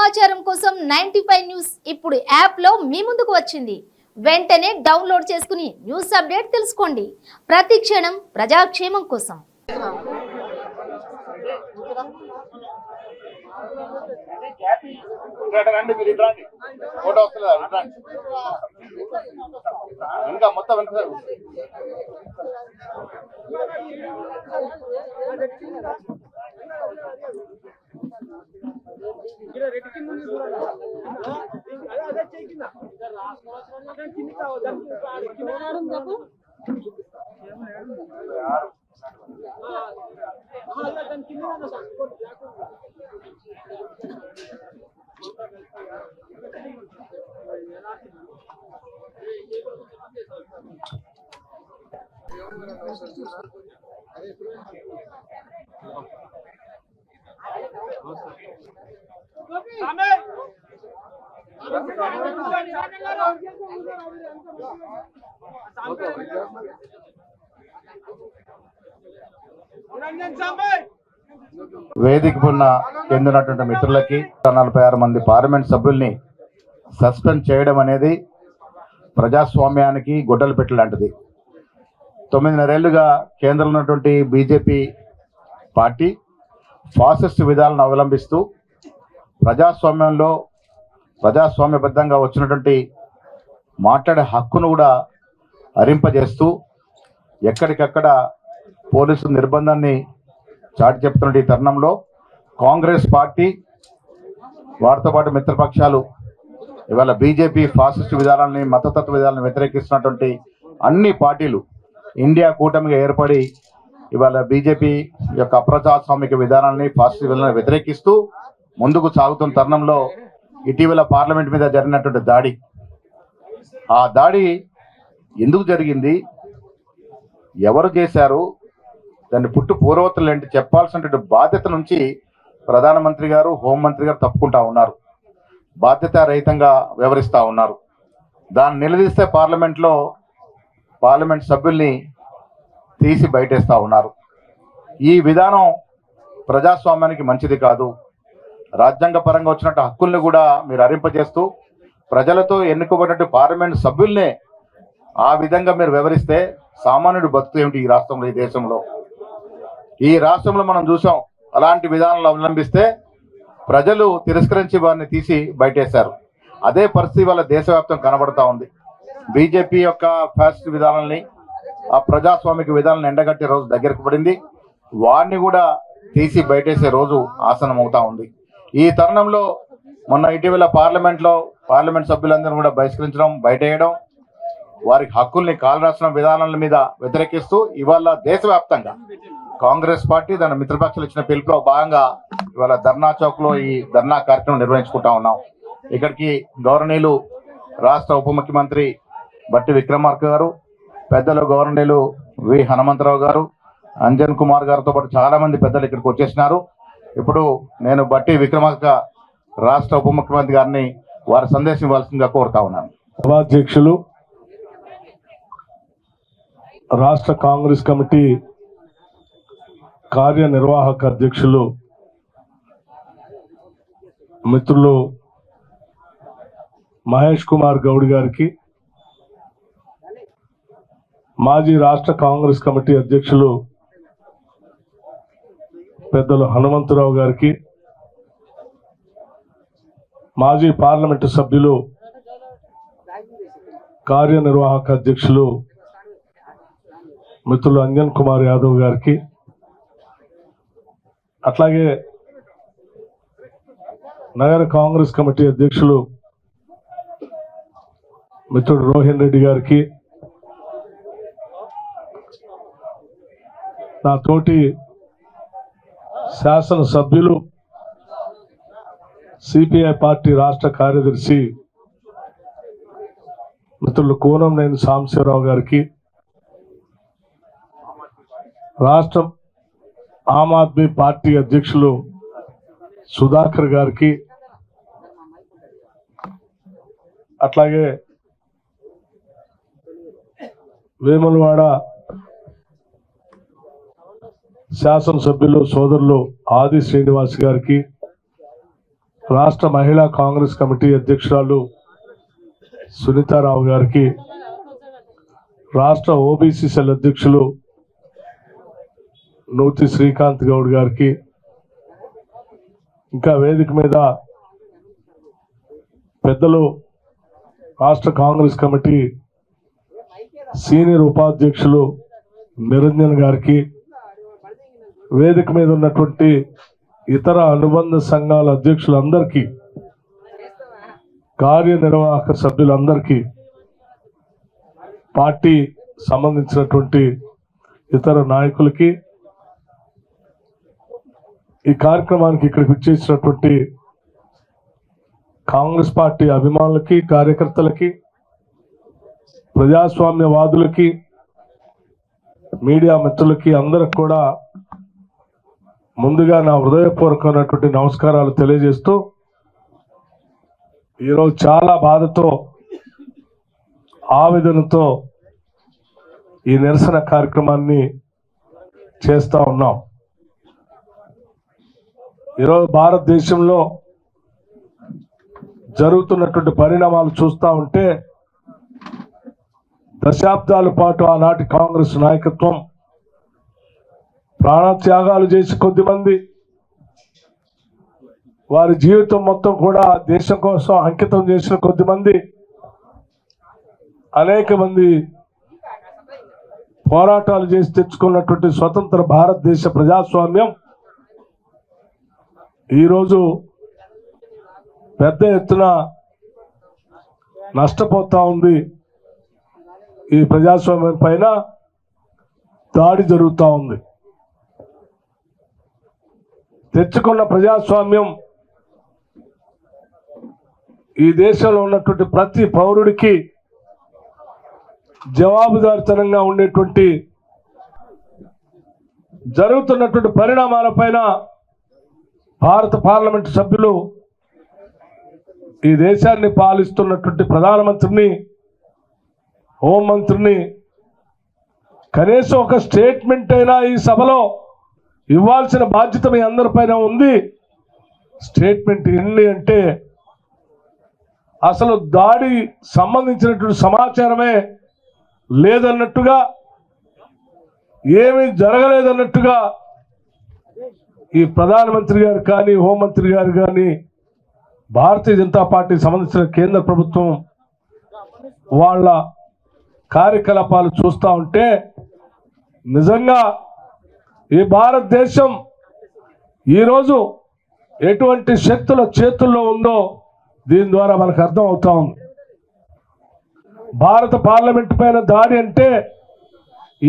సమాచారం కోసం 95 న్యూస్ ఇప్పుడు యాప్ లో మీ ముందుకు వచ్చింది. వెంటనే డౌన్లోడ్ చేసుకుని న్యూస్ అప్డేట్ తెలుసుకోండి. ప్రతి క్షణం ప్రజాక్షేమం కోసం. వేదిక పైన చెందినటువంటి మిత్రులకి 46 మంది పార్లమెంట్ సభ్యుల్ని సస్పెండ్ చేయడం అనేది ప్రజాస్వామ్యానికి గొడ్డలు పెట్టు లాంటిది. 9.5 ఏళ్లుగా కేంద్రంలో ఉన్నటువంటి బీజేపీ పార్టీ ఫాసిస్ట్ విధాలను అవలంబిస్తూ ప్రజాస్వామ్యబద్ధంగా వచ్చినటువంటి మాట్లాడే హక్కును కూడా హరింపజేస్తూ ఎక్కడికక్కడ పోలీసు నిర్బంధాన్ని చాటి చెప్తున్న ఈ తరుణంలో కాంగ్రెస్ పార్టీ వారితో పాటు మిత్రపక్షాలు ఇవాళ బీజేపీ ఫాసిస్ట్ విధానాన్ని మతతత్వ విధానాలను వ్యతిరేకిస్తున్నటువంటి అన్ని పార్టీలు ఇండియా కూటమిగా ఏర్పడి ఇవాళ బీజేపీ యొక్క అప్రజాస్వామిక విధానాన్ని ఫాసిస్ట్ విధానాన్ని వ్యతిరేకిస్తూ ముందుకు సాగుతున్న తరుణంలో ఇటీవల పార్లమెంట్ మీద జరిగినటువంటి దాడి, ఆ దాడి ఎందుకు జరిగింది, ఎవరు చేశారు, దాన్ని పుట్టు పూర్వోత్తరాలు ఏంటి చెప్పాల్సినటువంటి బాధ్యత నుంచి ప్రధానమంత్రి గారు, హోంమంత్రి గారు తప్పుకుంటా ఉన్నారు. బాధ్యతారహితంగా వ్యవహరిస్తూ ఉన్నారు. దాన్ని నిలదీస్తే పార్లమెంట్ సభ్యుల్ని తీసి బయటేస్తూ ఉన్నారు. ఈ విధానం ప్రజాస్వామ్యానికి మంచిది కాదు. రాజ్యాంగ పరంగా వచ్చినట్టు హక్కుల్ని కూడా మీరు హరింపజేస్తూ ప్రజలతో ఎన్నుకోబడినట్టు పార్లమెంట్ సభ్యుల్నే ఆ విధంగా మీరు వ్యవహరిస్తే సామాన్యుడు బతుకు ఏమిటి ఈ రాష్ట్రంలో, ఈ దేశంలో? ఈ రాష్ట్రంలో మనం చూసాం, అలాంటి విధానాలు అవలంబిస్తే ప్రజలు తిరస్కరించి వారిని తీసి బయటేశారు. అదే పరిస్థితి వల్ల దేశవ్యాప్తం కనబడతా ఉంది. బీజేపీ యొక్క ఫ్యాసిస్ట్ విధానాలని, ఆ ప్రజాస్వామిక విధానాలను ఎండగట్టే రోజు దగ్గరకు పడింది. వారిని కూడా తీసి బయటేసే రోజు ఆసనం అవుతా ఉంది. ఈ తరుణంలో మొన్న ఇటీవల పార్లమెంట్ సభ్యులందరూ కూడా బహిష్కరించడం, బయటేయడం, వారికి హక్కుల్ని కాలరాసిన విధానాల మీద వ్యతిరేకిస్తూ ఇవాళ దేశవ్యాప్తంగా కాంగ్రెస్ పార్టీ దాని మిత్రపక్షాలు ఇచ్చిన పిలుపులో భాగంగా ఇవాళ ధర్నా చౌక్ లో ఈ ధర్నా కార్యక్రమం నిర్వహించుకుంటా ఉన్నాం. ఇక్కడికి గౌరవనీయులు రాష్ట్ర ఉప ముఖ్యమంత్రి బట్టి విక్రమార్క గారు, పెద్దలు గౌరవనీయులు వి హనుమంతరావు గారు, అంజన్ కుమార్ గారితో పాటు చాలా మంది పెద్దలు ఇక్కడికి వచ్చేసినారు. ఇప్పుడు నేను బట్టి విక్రమార్క రాష్ట్ర ఉప ముఖ్యమంత్రి గారిని వారి సందేశం ఇవ్వాల్సిందిగా కోరుతా ఉన్నాను. సభాధ్యక్షులు, రాష్ట్ర కాంగ్రెస్ కమిటీ కార్యనిర్వాహక అధ్యక్షులు మిత్రులు మహేష్ కుమార్ గౌడ్ గారికి, మాజీ రాష్ట్ర కాంగ్రెస్ కమిటీ అధ్యక్షులు పెద్దలు హనుమంతరావు గారికి, మాజీ పార్లమెంటు సభ్యులు కార్యనిర్వాహక అధ్యక్షులు మిత్రులు అంజన్ కుమార్ యాదవ్ గారికి, అట్లాగే నగర కాంగ్రెస్ కమిటీ అధ్యక్షులు మిత్రుడు రోహిన్ రెడ్డి గారికి, నా తోటి శాసనసభ్యులు సిపిఐ పార్టీ రాష్ట్ర కార్యదర్శి మిత్రులు కూనంనేని సాంబశివరావు గారికి, రాష్ట్ర ఆమ్ ఆద్మీ పార్టీ అధ్యక్షులు సుధాకర్ గారికి, అట్లాగే వేములవాడ శాసనసభ్యులు సోదరులు ఆది శ్రీనివాస్ గారికి, రాష్ట్ర మహిళా కాంగ్రెస్ కమిటీ అధ్యక్షురాలు సునీతారావు గారికి, రాష్ట్ర ఓబీసీ సెల్ అధ్యక్షులు నూతి శ్రీకాంత్ గౌడ్ గారికి, ఇంకా వేదిక మీద పెద్దలు రాష్ట్ర కాంగ్రెస్ కమిటీ సీనియర్ ఉపాధ్యక్షులు నిరంజన్ గారికి, వేదిక మీద ఉన్నటువంటి ఇతర అనుబంధ సంఘాల అధ్యక్షులందరికీ, కార్యనిర్వాహక సభ్యులందరికీ, పార్టీ సంబంధించినటువంటి ఇతర నాయకులకి, ఈ కార్యక్రమానికి ఇక్కడికి వచ్చేసినటువంటి కాంగ్రెస్ పార్టీ అభిమానులకి, కార్యకర్తలకి, ప్రజాస్వామ్యవాదులకి, మీడియా మిత్రులకి అందరికి కూడా ముందుగా నా హృదయపూర్వకమైనటువంటి నమస్కారాలు తెలియజేస్తూ, ఈరోజు చాలా బాధతో, ఆవేదనతో ఈ నిరసన కార్యక్రమాన్ని చేస్తూ ఉన్నాం. ఈరోజు భారతదేశంలో జరుగుతున్నటువంటి పరిణామాలు చూస్తూ ఉంటే, దశాబ్దాల పాటు ఆనాటి కాంగ్రెస్ నాయకత్వం ప్రాణత్యాగాలు చేసి కొద్దిమంది, వారి జీవితం మొత్తం కూడా దేశం కోసం అంకితం చేసిన కొద్దిమంది, అనేక మంది పోరాటాలు చేసి తెచ్చుకున్నటువంటి స్వతంత్ర భారతదేశ ప్రజాస్వామ్యం ఈరోజు పెద్ద ఎత్తున నష్టపోతా ఉంది. ఈ ప్రజాస్వామ్యం పైన దాడి జరుగుతూ ఉంది. తెచ్చుకున్న ప్రజాస్వామ్యం ఈ దేశంలో ఉన్నటువంటి ప్రతి పౌరుడికి జవాబుదారితనంగా ఉండేటువంటి జరుగుతున్నటువంటి పరిణామాలపైన భారత పార్లమెంటు సభ్యులు, ఈ దేశాన్ని పాలిస్తున్నటువంటి ప్రధానమంత్రిని, హోంమంత్రిని కనీసం ఒక స్టేట్మెంట్ అయినా ఈ సభలో ఇవ్వాల్సిన బాధ్యత మీ అందరిపైన ఉంది. స్టేట్మెంట్ ఏంటి అంటే, అసలు దాడి సంబంధించినటువంటి సమాచారమే లేదన్నట్టుగా, ఏమీ జరగలేదన్నట్టుగా ఈ ప్రధానమంత్రి గారు కానీ, హోంమంత్రి గారు కానీ, భారతీయ జనతా పార్టీకి సంబంధించిన కేంద్ర ప్రభుత్వం వాళ్ళ కార్యకలాపాలు చూస్తూ ఉంటే నిజంగా ఈ భారతదేశం ఈరోజు ఎటువంటి శక్తుల చేతుల్లో ఉందో దీని ద్వారా మనకు అర్థం అవుతా ఉంది. భారత పార్లమెంట్ పైన దాడి అంటే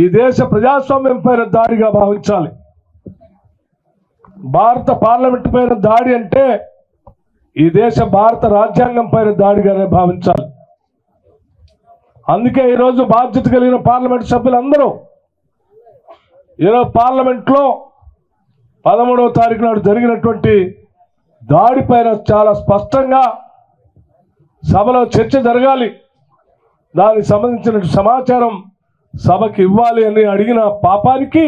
ఈ దేశ ప్రజాస్వామ్యం పైన దాడిగా భావించాలి. భారత పార్లమెంట్ పైన దాడి అంటే ఈ దేశ భారత రాజ్యాంగం పైన దాడిగానే భావించాలి. అందుకే ఈరోజు బాధ్యత కలిగిన పార్లమెంట్ సభ్యులందరూ ఈరోజు పార్లమెంట్లో 13వ తారీఖు నాడు జరిగినటువంటి దాడి పైన చాలా స్పష్టంగా సభలో చర్చ జరగాలి, దానికి సంబంధించిన సమాచారం సభకి ఇవ్వాలి అని అడిగిన పాపానికి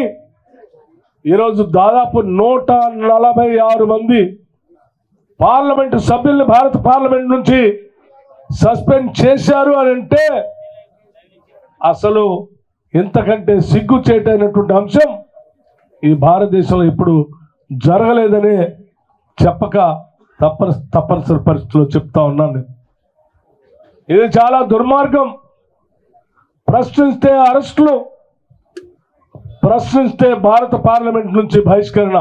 ఈరోజు దాదాపు 146 మంది పార్లమెంటు సభ్యుల్ని భారత పార్లమెంట్ నుంచి సస్పెండ్ చేశారు అని అంటే అసలు ఇంతకంటే సిగ్గు చేయటైనటువంటి అంశం ఈ భారతదేశంలో ఇప్పుడు జరగలేదని చెప్పక తప్పనిసరి పరిస్థితుల్లో చెప్తా ఉన్నాను. ఇది చాలా దుర్మార్గం. ప్రశ్నిస్తే అరెస్టులు, ప్రశ్నిస్తే భారత పార్లమెంట్ నుంచి బహిష్కరణ.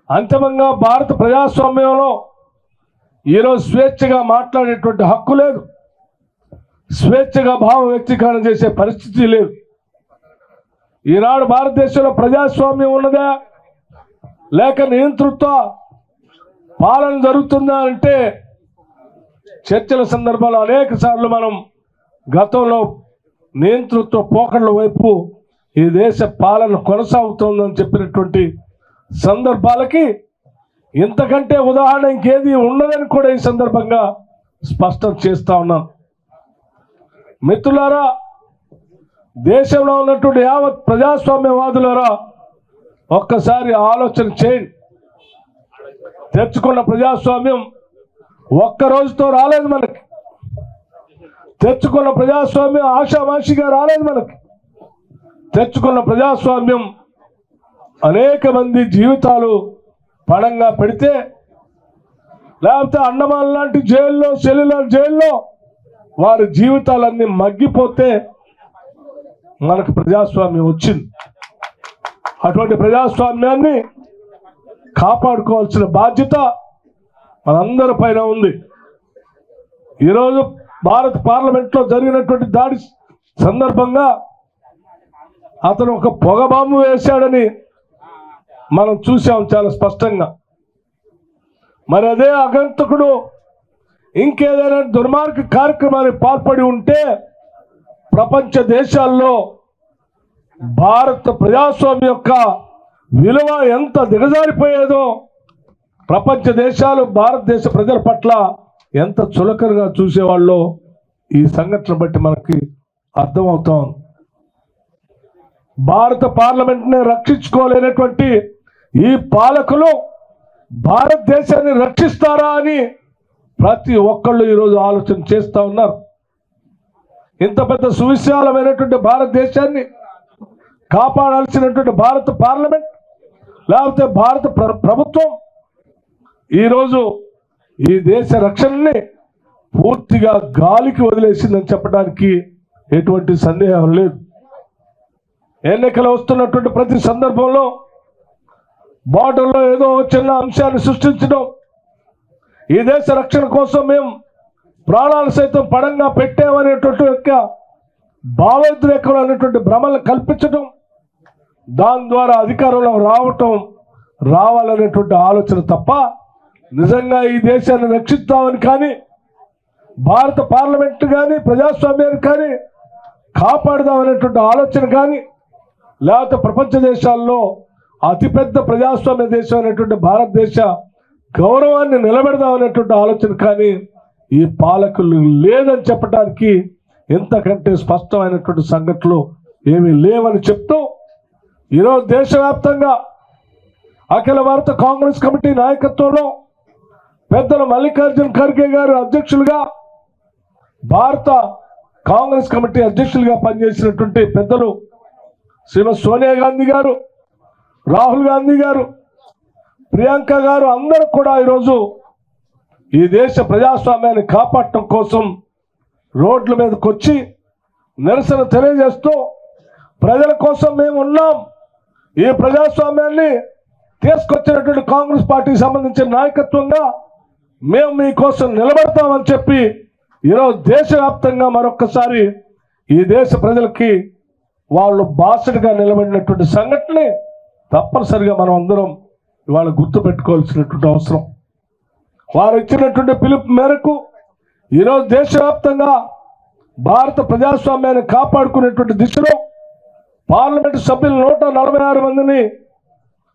అంతిమంగా భారత ప్రజాస్వామ్యంలో ఈరోజు స్వేచ్ఛగా మాట్లాడేటువంటి హక్కు లేదు, స్వేచ్ఛగా భావ వ్యక్తీకరణ చేసే పరిస్థితి లేదు. ఈనాడు భారతదేశంలో ప్రజాస్వామ్యం ఉన్నదా లేక నియంతృత్వ పాలన జరుగుతుందా అంటే చర్చల సందర్భంలో అనేక సార్లు మనం గతంలో నియంతృత్వ పోకడల వైపు ఈ దేశ పాలన కొనసాగుతోందని చెప్పినటువంటి సందర్భాలకి ఇంతకంటే ఉదాహరణ ఇంకేది ఉండదని కూడా ఈ సందర్భంగా స్పష్టం చేస్తా ఉన్నాను. మిత్రులారా, దేశంలో ఉన్నటువంటి యావత్ ప్రజాస్వామ్యవాదులారా, ఒక్కసారి ఆలోచన చేయండి. తెచ్చుకున్న ప్రజాస్వామ్యం ఒక్క రోజుతో రాలేదు మనకి. తెచ్చుకున్న ప్రజాస్వామ్యం ఆషామాషిగా రాలేదు మనకి. తెచ్చుకున్న ప్రజాస్వామ్యం అనేక మంది జీవితాలు పణంగా పెడితే, లేకపోతే అండమాన్ లాంటి జైల్లో, సెల్యులర్ జైల్లో వారి జీవితాలన్నీ మగ్గిపోతే మనకు ప్రజాస్వామ్యం వచ్చింది. అటువంటి ప్రజాస్వామ్యాన్ని కాపాడుకోవాల్సిన బాధ్యత మనందరి పైన ఉంది. ఈరోజు భారత పార్లమెంట్లో జరిగినటువంటి దాడి సందర్భంగా అతను ఒక పొగ బాంబు వేశాడని మనం చూసాం చాలా స్పష్టంగా. మరి అదే అగంతకుడు ఇంకేదైనా దుర్మార్గ కార్యక్రమానికి పాల్పడి ఉంటే ప్రపంచ దేశాల్లో భారత ప్రజాస్వామ్యం యొక్క విలువ ఎంత దిగజారిపోయేదో ప్రపంచ దేశాలు భారతదేశ ప్రజల పట్ల ఎంత చులకనగా చూసేవాళ్ళో ఈ సంఘటన బట్టి మనకి అర్థమవుతాం. భారత పార్లమెంట్ని రక్షించుకోలేనటువంటి ఈ పాలకులు భారతదేశాన్ని రక్షిస్తారా అని ప్రతి ఒక్కళ్ళు ఈరోజు ఆలోచన చేస్తూ ఉన్నారు. ఇంత పెద్ద సువిశాలమైనటువంటి భారతదేశాన్ని కాపాడాల్సినటువంటి భారత పార్లమెంట్ లేకపోతే భారత ప్రభుత్వం ఈరోజు ఈ దేశ రక్షణని పూర్తిగా గాలికి వదిలేసిందని చెప్పడానికి ఎటువంటి సందేహం లేదు. ఎన్నికలు వస్తున్నటువంటి ప్రతి సందర్భంలో బార్డర్లో ఏదో చిన్న అంశాన్ని సృష్టించడం, ఈ దేశ రక్షణ కోసం మేము ప్రాణాలు సైతం పడంగా పెట్టామనేటువంటి యొక్క భావోద్రేకం అనేటువంటి భ్రమలు కల్పించడం, దాని ద్వారా అధికారంలో రావాలనేటువంటి ఆలోచన తప్ప నిజంగా ఈ దేశాన్ని రక్షిస్తామని కానీ, భారత పార్లమెంట్ కానీ, ప్రజాస్వామ్యాన్ని కానీ కాపాడుదామనేటువంటి ఆలోచన కానీ, లేకపోతే ప్రపంచ దేశాల్లో అతిపెద్ద ప్రజాస్వామ్య దేశం అనేటువంటి భారతదేశ గౌరవాన్ని నిలబెడదామనేటువంటి ఆలోచన కానీ ఈ పాలకులు లేదని చెప్పడానికి ఎంతకంటే స్పష్టమైనటువంటి సంఘటనలు ఏమీ లేవని చెప్తూ ఈరోజు దేశవ్యాప్తంగా అఖిల భారత కాంగ్రెస్ కమిటీ నాయకత్వంలో పెద్దలు మల్లికార్జున ఖర్గే గారు అధ్యక్షులుగా, భారత కాంగ్రెస్ కమిటీ అధ్యక్షులుగా పనిచేసినటువంటి పెద్దలు శ్రీమతి సోనియా గాంధీ గారు, రాహుల్ గాంధీ గారు, ప్రియాంక గారు అందరూ కూడా ఈరోజు ఈ దేశ ప్రజాస్వామ్యాన్ని కాపాడటం కోసం రోడ్ల మీదకి వచ్చి నిరసన తెలియజేస్తూ ప్రజల కోసం మేము ఉన్నాం, ఈ ప్రజాస్వామ్యాన్ని తీసుకొచ్చినటువంటి కాంగ్రెస్ పార్టీకి సంబంధించిన నాయకత్వంగా మేము మీకోసం నిలబడతామని చెప్పి ఈరోజు దేశవ్యాప్తంగా మరొక్కసారి ఈ దేశ ప్రజలకి వాళ్ళు బాసటగా నిలబడినటువంటి సంఘటనని తప్పనిసరిగా మనం అందరం ఇవాళ గుర్తుపెట్టుకోవాల్సినటువంటి అవసరం. వారు ఇచ్చినటువంటి పిలుపు మేరకు ఈరోజు దేశవ్యాప్తంగా భారత ప్రజాస్వామ్యాన్ని కాపాడుకునేటువంటి దిశలో పార్లమెంటు సభ్యులు 146 మందిని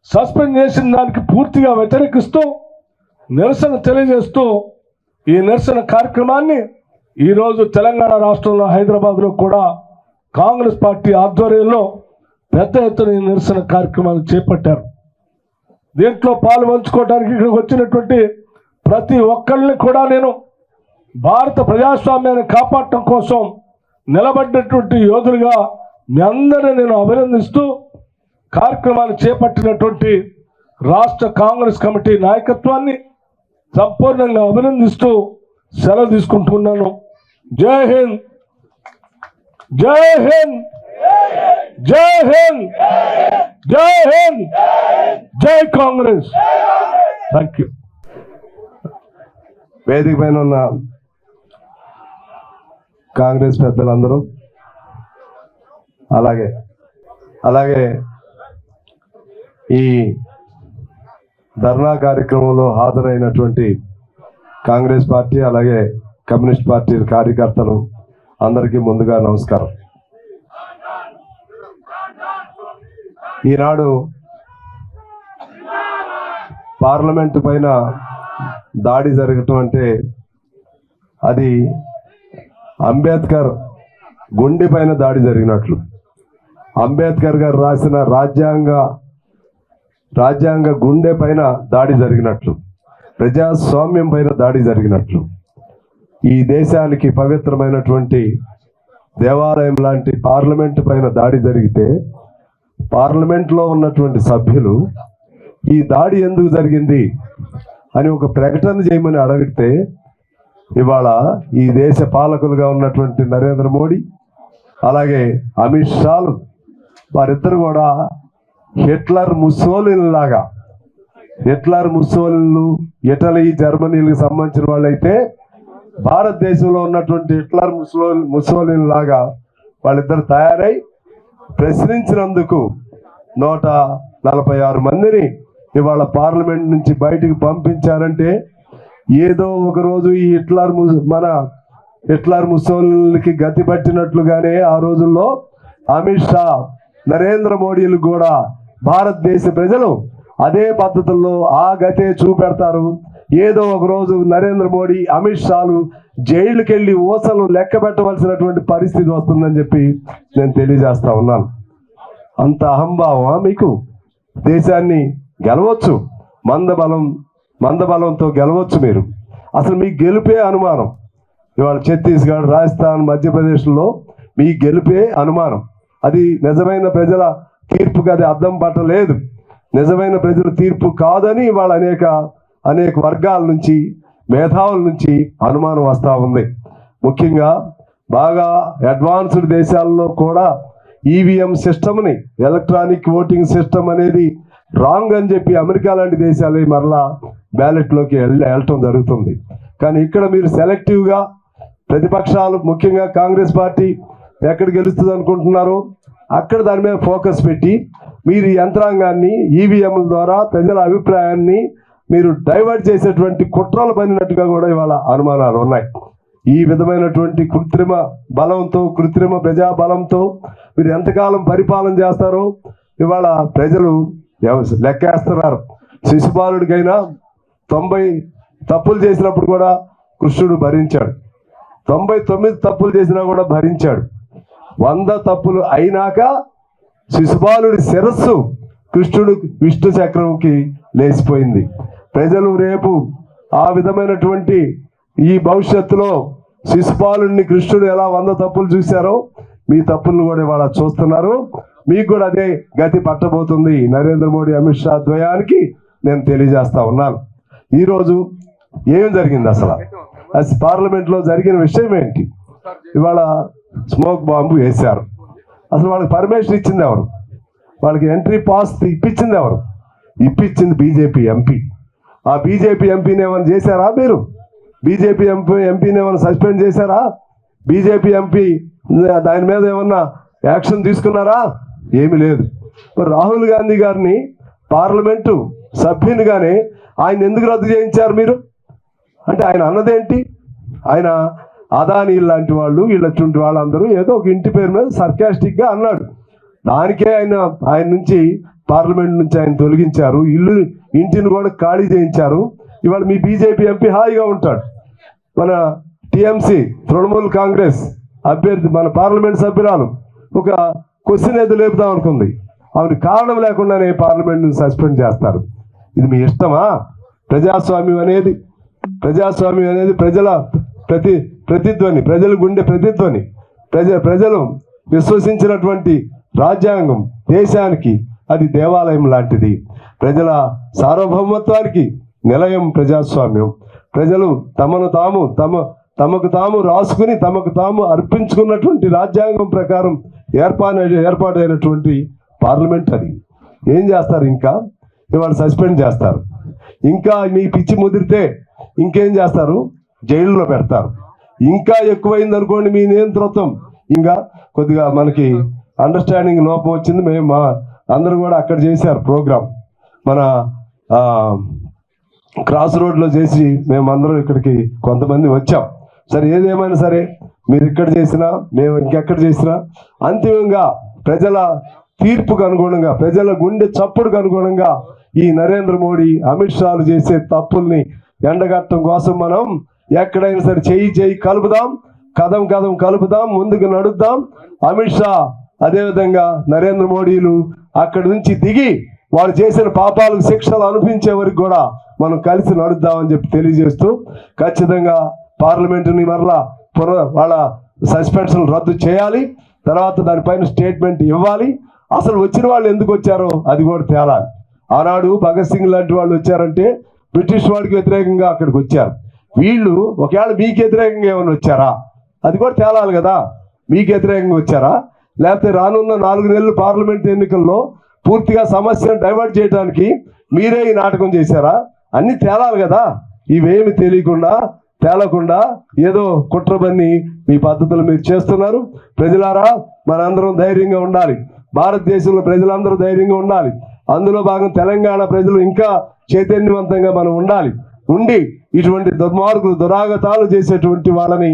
సస్పెండ్ చేసిన దానికి పూర్తిగా వ్యతిరేకిస్తూ నిరసన తెలియజేస్తూ ఈ నిరసన కార్యక్రమాన్ని ఈరోజు తెలంగాణ రాష్ట్రంలో హైదరాబాద్లో కూడా కాంగ్రెస్ పార్టీ ఆధ్వర్యంలో పెద్ద ఎత్తున ఈ నిరసన కార్యక్రమాలు చేపట్టారు. దీంట్లో పాల్పంచుకోవడానికి ఇక్కడికి వచ్చినటువంటి ప్రతి ఒక్కరిని కూడా నేను భారత ప్రజాస్వామ్యాన్ని కాపాడటం కోసం నిలబడినటువంటి యోధులుగా మీ అందరినీ నేను అభినందిస్తూ కార్యక్రమాన్ని చేపట్టినటువంటి రాష్ట్ర కాంగ్రెస్ కమిటీ నాయకత్వాన్ని సంపూర్ణంగా అభినందిస్తూ సెలవు తీసుకుంటున్నాను. జై హింద్, జై హింద్, జై హింద్, జై హింద్, జై కాంగ్రెస్. Thank you. వేదిక పైన ఉన్న కాంగ్రెస్ పెద్దలందరూ అలాగే ఈ ధర్నా కార్యక్రమంలో హాజరైనటువంటి కాంగ్రెస్ పార్టీ అలాగే కమ్యూనిస్ట్ పార్టీ కార్యకర్తలు అందరికీ ముందుగా నమస్కారం. ఈనాడు పార్లమెంటు పైన దాడి జరగటం అంటే అది అంబేద్కర్ గుండె పైన దాడి జరిగినట్లు, అంబేద్కర్ గారు రాసిన రాజ్యాంగ గుండె పైన దాడి జరిగినట్లు. ప్రజాస్వామ్యం పైన దాడి జరిగినట్లు ఈ దేశానికి పవిత్రమైనటువంటి దేవాలయం లాంటి పార్లమెంటు పైన దాడి జరిగితే పార్లమెంట్లో ఉన్నటువంటి సభ్యులు ఈ దాడి ఎందుకు జరిగింది అని ఒక ప్రకటన చేయమని అడిగితే ఇవాళ ఈ దేశ పాలకులుగా ఉన్నటువంటి నరేంద్ర మోడీ అలాగే అమిత్ షాలు వారిద్దరు కూడా హిట్లర్ ముస్సోలిన్లు ఇటలీ జర్మనీలకు సంబంధించిన వాళ్ళైతే భారతదేశంలో ఉన్నటువంటి హిట్లర్ ముస్సోలిన్ లాగా వాళ్ళిద్దరు తయారై ప్రశ్నించినందుకు 146 మందిని ఇవాళ పార్లమెంట్ నుంచి బయటికి పంపించారంటే ఏదో ఒక రోజు ఈ హిట్లర్ ముస్సోలిన్లకి గతి పట్టినట్లుగానే ఆ రోజుల్లో అమిత్ షా నరేంద్ర మోడీలు కూడా భారతదేశ ప్రజలు అదే పద్ధతుల్లో ఆ గతే చూపెడతారు. ఏదో ఒక రోజు నరేంద్ర మోడీ అమిత్ షాలు జైలుకి వెళ్ళి ఊసలు లెక్క పెట్టవలసినటువంటి పరిస్థితి వస్తుందని చెప్పి నేను తెలియజేస్తా ఉన్నాను. అంత అహంభావమా మీకు? దేశాన్ని గెలవచ్చు, మందబలంతో గెలవచ్చు మీరు. అసలు మీ గెలుపే అనుమానం. ఇవాళ ఛత్తీస్గఢ్, రాజస్థాన్, మధ్యప్రదేశ్లో మీ గెలుపే అనుమానం. అది నిజమైన ప్రజల తీర్పుకి అది అద్దం పట్టలేదు. నిజమైన ప్రజల తీర్పు కాదని ఇవాళ అనేక వర్గాల నుంచి, మేధావుల నుంచి అనుమానం వస్తూ ఉంది. ముఖ్యంగా బాగా అడ్వాన్స్డ్ దేశాల్లో కూడా ఈవీఎం సిస్టమ్ని, ఎలక్ట్రానిక్ ఓటింగ్ సిస్టమ్ అనేది రాంగ్ అని చెప్పి అమెరికా లాంటి దేశాలు మరలా బ్యాలెట్లోకి వెళ్ళటం జరుగుతుంది. కానీ ఇక్కడ మీరు సెలెక్టివ్గా ప్రతిపక్షాలు, ముఖ్యంగా కాంగ్రెస్ పార్టీ ఎక్కడ గెలుస్తుంది అనుకుంటున్నారో అక్కడ దాని మీద ఫోకస్ పెట్టి మీరు యంత్రాంగాన్ని ఈవీఎంల ద్వారా ప్రజల అభిప్రాయాన్ని మీరు డైవర్ట్ చేసేటువంటి కుట్రలు పడినట్టుగా కూడా ఇవాళ అనుమానాలు ఉన్నాయి. ఈ విధమైనటువంటి కృత్రిమ బలంతో, కృత్రిమ ప్రజాబలంతో మీరు ఎంతకాలం పరిపాలన చేస్తారో ఇవాళ ప్రజలు లెక్కేస్తున్నారు. శిశుపాలుడికైనా 90 తప్పులు చేసినప్పుడు కూడా కృష్ణుడు భరించాడు, 99 తప్పులు చేసినా కూడా భరించాడు. 100 తప్పులు అయినాక శిశుపాలుడి శిరస్సు కృష్ణుడు విష్ణు చక్రంకి లేచిపోయింది. ప్రజలు రేపు ఆ విధమైనటువంటి ఈ భవిష్యత్తులో శిశుపాలుడిని కృష్ణుడు ఎలా 100 తప్పులు చూశారో మీ తప్పులను కూడా ఇవాళ చూస్తున్నారు. మీకు కూడా అదే గతి పట్టబోతుంది నరేంద్ర మోడీ, అమిత్ షా ద్వయానికి నేను తెలియజేస్తా ఉన్నాను. ఈరోజు ఏం జరిగింది అసలు పార్లమెంట్లో జరిగిన విషయం ఏంటి? ఇవాళ స్మోక్ బాంబు వేశారు. అసలు వాళ్ళకి పర్మిషన్ ఇచ్చింది ఎవరు? వాళ్ళకి ఎంట్రీ పాస్ ఇప్పించింది ఎవరు? ఇప్పించింది బీజేపీ ఎంపీ. ఆ బీజేపీ ఎంపీని ఏమైనా చేశారా మీరు? బీజేపీ ఎంపీని ఏమైనా సస్పెండ్ చేశారా? బీజేపీ ఎంపీ దాని మీద ఏమన్నా యాక్షన్ తీసుకున్నారా? ఏమీ లేదు. మరి రాహుల్ గాంధీ గారిని పార్లమెంటు సభ్యునిగానే ఆయన ఎందుకు రద్దు చేయించారు మీరు? అంటే ఆయన అన్నదేంటి? ఆయన అదానీ లాంటి వాళ్ళు, వీళ్ళటువంటి వాళ్ళందరూ ఏదో ఒక ఇంటి పేరు మీద సర్కాస్టిక్గా అన్నాడు. దానికే ఆయన నుంచి పార్లమెంట్ నుంచి ఆయన తొలగించారు. ఇంటిని కూడా ఖాళీ చేయించారు. ఇవాళ మీ బీజేపీ ఎంపీ హాయిగా ఉంటాడు. మన టీఎంసీ, తృణమూల్ కాంగ్రెస్ అభ్యర్థి, మన పార్లమెంట్ సభ్యురాలు ఒక క్వశ్చన్ ఏదో లేపుదాం అనుకుంది. ఆవిడ కారణం లేకుండానే పార్లమెంట్ నుంచి సస్పెండ్ చేస్తారు. ఇది మీ ఇష్టమా? ప్రజాస్వామ్యం అనేది ప్రజల ప్రతిధ్వని, ప్రజల గుండె ప్రతిధ్వని, ప్రజలు విశ్వసించినటువంటి రాజ్యాంగం దేశానికి అది దేవాలయం లాంటిది. ప్రజల సార్వభౌమత్వానికి నిలయం ప్రజాస్వామ్యం. ప్రజలు తమకు తాము రాసుకుని తమకు తాము అర్పించుకున్నటువంటి రాజ్యాంగం ప్రకారం ఏర్పాటైనటువంటి పార్లమెంట్ అది. ఏం చేస్తారు? ఇంకా ఇవాళ సస్పెండ్ చేస్తారు. ఇంకా మీ పిచ్చి ముదిరితే ఇంకేం చేస్తారు? జైల్లో పెడతారు. ఇంకా ఎక్కువైంది అనుకోండి మీ నియంతృత్వం, ఇంకా కొద్దిగా మనకి అండర్స్టాండింగ్ లోపం వచ్చింది. మేము అందరూ కూడా అక్కడ చేశారు ప్రోగ్రాం, మన క్రాస్ రోడ్లో చేసి మేమందరం ఇక్కడికి కొంతమంది వచ్చాం. సరే, ఏదేమైనా సరే మీరు ఇక్కడ చేసినా మేము ఇంకెక్కడ చేసినా అంతిమంగా ప్రజల తీర్పుకు అనుగుణంగా, ప్రజల గుండె చప్పుడుకు అనుగుణంగా ఈ నరేంద్ర మోడీ, అమిత్ షాలు చేసే తప్పుల్ని ఎండగట్టడం కోసం మనం ఎక్కడైనా సరే చెయ్యి కలుపుదాం, కదం కలుపుదాం, ముందుకు నడుద్దాం. అమిత్ షా అదేవిధంగా నరేంద్ర మోడీలు అక్కడి నుంచి దిగి వాళ్ళు చేసిన పాపాలకు శిక్షలు అనిపించే వరకు కూడా మనం కలిసి నడుద్దామని చెప్పి తెలియజేస్తూ ఖచ్చితంగా పార్లమెంటుని మరలా వాళ్ళ సస్పెన్షన్ రద్దు చేయాలి. తర్వాత దానిపైన స్టేట్మెంట్ ఇవ్వాలి. అసలు వచ్చిన వాళ్ళు ఎందుకు వచ్చారో అది కూడా తేలాలి. ఆనాడు భగత్ సింగ్ లాంటి వాళ్ళు వచ్చారంటే బ్రిటిష్ వాడికి వ్యతిరేకంగా అక్కడికి వచ్చారు. వీళ్ళు ఒకవేళ మీకు వ్యతిరేకంగా ఏమైనా వచ్చారా అది కూడా తేలాలి కదా. మీకు వ్యతిరేకంగా వచ్చారా, లేకపోతే రానున్న 4 నెలలు పార్లమెంట్ ఎన్నికల్లో పూర్తిగా సమస్యను డైవర్ట్ చేయడానికి మీరే ఈ నాటకం చేశారా, అన్ని తేలాలి కదా. ఇవేమి తేలకుండా ఏదో కుట్రబన్ని మీ పద్ధతులు మీరు చేస్తున్నారు. ప్రజలారా, మనందరం ధైర్యంగా ఉండాలి. భారతదేశంలో ప్రజలందరూ ధైర్యంగా ఉండాలి. అందులో భాగం తెలంగాణ ప్రజలు ఇంకా చైతన్యవంతంగా మనం ఉండి ఇటువంటి దుర్మార్గులు దురాగతాలు చేసేటువంటి వాళ్ళని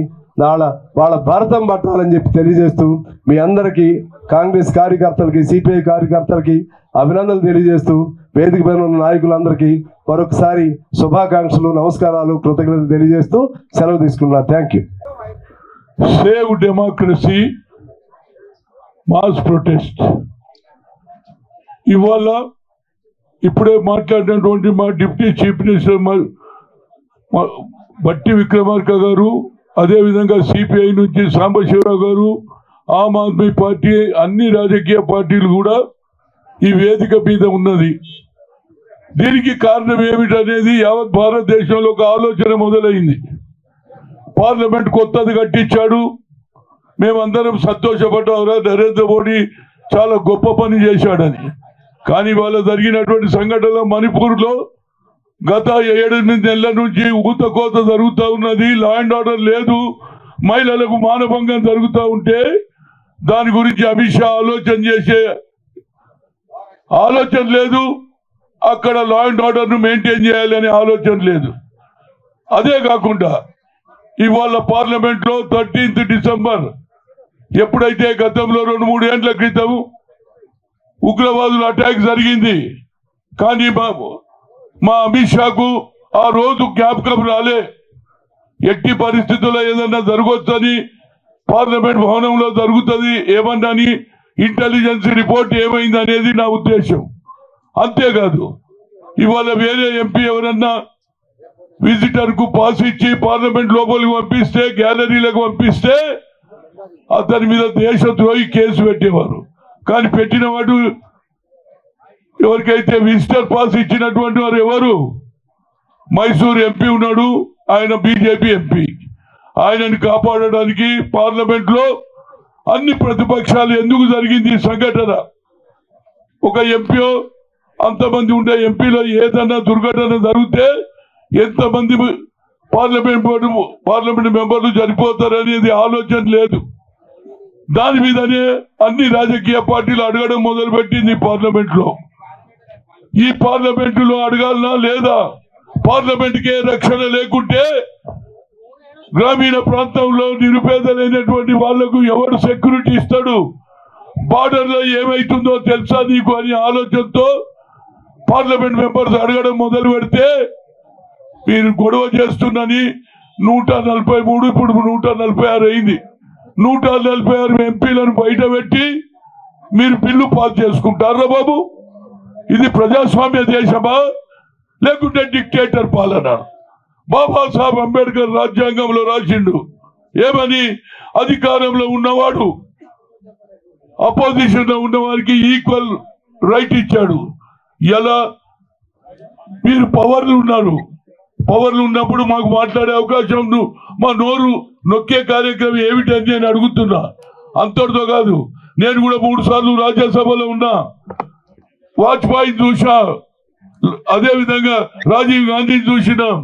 వాళ్ళ భరతం పట్టాలని చెప్పి తెలియజేస్తూ మీ అందరికీ కాంగ్రెస్ కార్యకర్తలకి, సిపిఐ కార్యకర్తలకి అభినందనలు తెలియజేస్తూ వేదిక పైన ఉన్న నాయకులందరికీ మరొకసారి శుభాకాంక్షలు, నమస్కారాలు, కృతజ్ఞతలు తెలియజేస్తూ సెలవు తీసుకున్నా. Thank you. Save democracy mass protest. ఇవాళ ఇప్పుడే మాట్లాడినటువంటి మా డిప్యూటీ చీఫ్ మినిస్టర్ బట్టి విక్రమార్క గారు, అదేవిధంగా సిపిఐ నుంచి సాంబశివరావు గారు, ఆమ్ ఆద్మీ పార్టీ, అన్ని రాజకీయ పార్టీలు కూడా ఈ వేదిక మీద ఉన్నది. దీనికి కారణం ఏమిటనేది యావత్ భారతదేశంలో ఒక ఆలోచన మొదలైంది. పార్లమెంట్ కొత్తది కట్టించాడు, మేమందరం సంతోషపడ్డారా నరేంద్ర మోడీ చాలా గొప్ప పని చేశాడని. కానీ వాళ్ళ జరిగినటువంటి సంఘటనలో మణిపూర్లో గత 7-8 నెలల నుంచి ఊతకోత జరుగుతూ ఉన్నది. లా అండ్ ఆర్డర్ లేదు, మహిళలకు మానభంగం జరుగుతూ ఉంటే దాని గురించి అమిత్ షా ఆలోచన లేదు. అక్కడ లా అండ్ ఆర్డర్ను మెయింటైన్ చేయాలనే ఆలోచన లేదు. అదే కాకుండా ఇవాళ పార్లమెంట్లో 13th డిసెంబర్ ఎప్పుడైతే గతంలో 2-3 ఏళ్ల క్రితం ఉగ్రవాదుల అటాక్ జరిగింది, కానీ మా అమిత్ షాకు ఆ రోజు జ్ఞాపకం రాలే. ఎట్టి పరిస్థితుల్లో ఏదన్నా జరగొచ్చని, పార్లమెంట్ భవనంలో జరుగుతుంది ఏమన్నాని ఇంటెలిజెన్స్ రిపోర్ట్ ఏమైంది అనేది నా ఉద్దేశం. అంతేకాదు ఇవాళ వేరే ఎంపీ ఎవరన్నా విజిటర్ కు పాస్ ఇచ్చి పార్లమెంట్ లోపలికి పంపిస్తే, గ్యాలరీలకు పంపిస్తే అతని మీద దేశద్రోహి కేసు పెట్టేవారు. కానీ పెట్టిన వాడు ఎవరికైతే విజిటర్ పాస్ ఇచ్చినటువంటి వారు ఎవరు? మైసూర్ ఎంపీ ఉన్నాడు, ఆయన బీజేపీ ఎంపీ. ఆయనని కాపాడడానికి పార్లమెంట్ లో అన్ని ప్రతిపక్షాలు ఎందుకు జరిగింది ఈ సంఘటన? ఒక ఎంపీ అంతమంది ఉండే ఎంపీలో ఏదన్నా దుర్ఘటన జరిగితే ఎంతమంది పార్లమెంట్ మెంబర్లు చనిపోతారు అనేది ఆలోచన లేదు. దాని మీదనే అన్ని రాజకీయ పార్టీలు అడగడం మొదలుపెట్టింది పార్లమెంట్ లో. ఈ పార్లమెంటులో అడగాలనా లేదా? పార్లమెంట్కే రక్షణ లేకుంటే గ్రామీణ ప్రాంతంలో నిరుపేదలైనటువంటి వాళ్లకు ఎవరు సెక్యూరిటీ ఇస్తాడు? బార్డర్ లో ఏమైతుందో తెలుసా నీకు అని ఆలోచనతో పార్లమెంట్ మెంబర్స్ అడగడం మొదలు పెడితే మీరు గొడవ చేస్తున్నని 143 ఇప్పుడు 146 అయింది. 146 ఎంపీలను బయట పెట్టి మీరు బిల్లు పాస్ చేసుకుంటారా బాబు? ఇది ప్రజాస్వామ్య దేశమా లేకుంటే డిక్టేటర్ పాలన? బాబాసాహెబ్ అంబేద్కర్ రాజ్యాంగంలో రాసిండు ఏమని? అధికారంలో ఉన్నవాడు అపోజిషన్ లో ఉన్నవారికి ఈక్వల్ రైట్ ఇచ్చాడు. ఎలా మీరు పవర్లు ఉన్నారు, పవర్లు ఉన్నప్పుడు మాకు మాట్లాడే అవకాశం, మా నోరు నొక్కే కార్యక్రమం ఏమిటని నేను అడుగుతున్నా. అంతటితో కాదు, నేను కూడా 3 సార్లు రాజ్యసభలో ఉన్నా, వాజ్పేయి చూసా, అదేవిధంగా రాజీవ్ గాంధీని చూసినాం,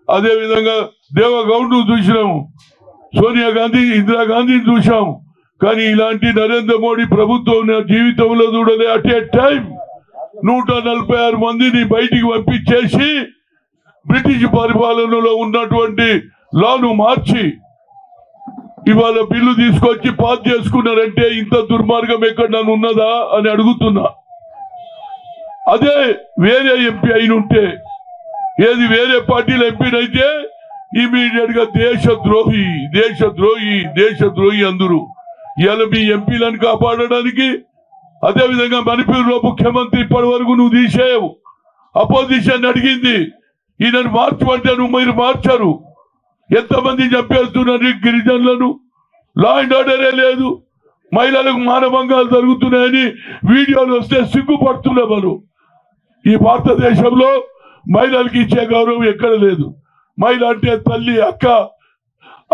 అదేవిధంగా దేవగౌడ్ను చూసినాం, సోనియా గాంధీ, ఇందిరాగాంధీని చూసాం. కానీ ఇలాంటి నరేంద్ర మోడీ ప్రభుత్వం నా జీవితంలో చూడలే. అట్ ఏ టైం 146 మందిని బయటికి పంపించేసి బ్రిటిష్ పరిపాలనలో ఉన్నటువంటి లాను మార్చి ఇవాళ బిల్లు తీసుకొచ్చి పాస్ చేసుకున్నారంటే ఇంత దుర్మార్గం ఎక్కడ ఉన్నదా అని అడుగుతున్నా. అదే వేరే ఎంపీ అయినుంటే, ఏది వేరే పార్టీల ఎంపీనైతే ఇమీడియట్ గా దేశద్రోహి దేశద్రోహి దేశద్రోహి అందరూ. ఇవాళ మీ ఎంపీలను కాపాడడానికి అదేవిధంగా మణిపూర్లో ముఖ్యమంత్రి ఇప్పటి వరకు నువ్వు తీసేయవు. అపోజిషన్ అడిగింది ఈయనను మార్చమంటే మీరు మార్చారు. ఎంతమంది చంపేస్తున్నారు గిరిజనులను, లా అండ్ ఆర్డరే లేదు, మహిళలకు మానభంగాలు జరుగుతున్నాయని వీడియోలు వస్తే సిగ్గుపడుతున్నారు. ఈ భారతదేశంలో మహిళలకు ఇచ్చే గౌరవం ఎక్కడ లేదు. మహిళ అంటే తల్లి, అక్క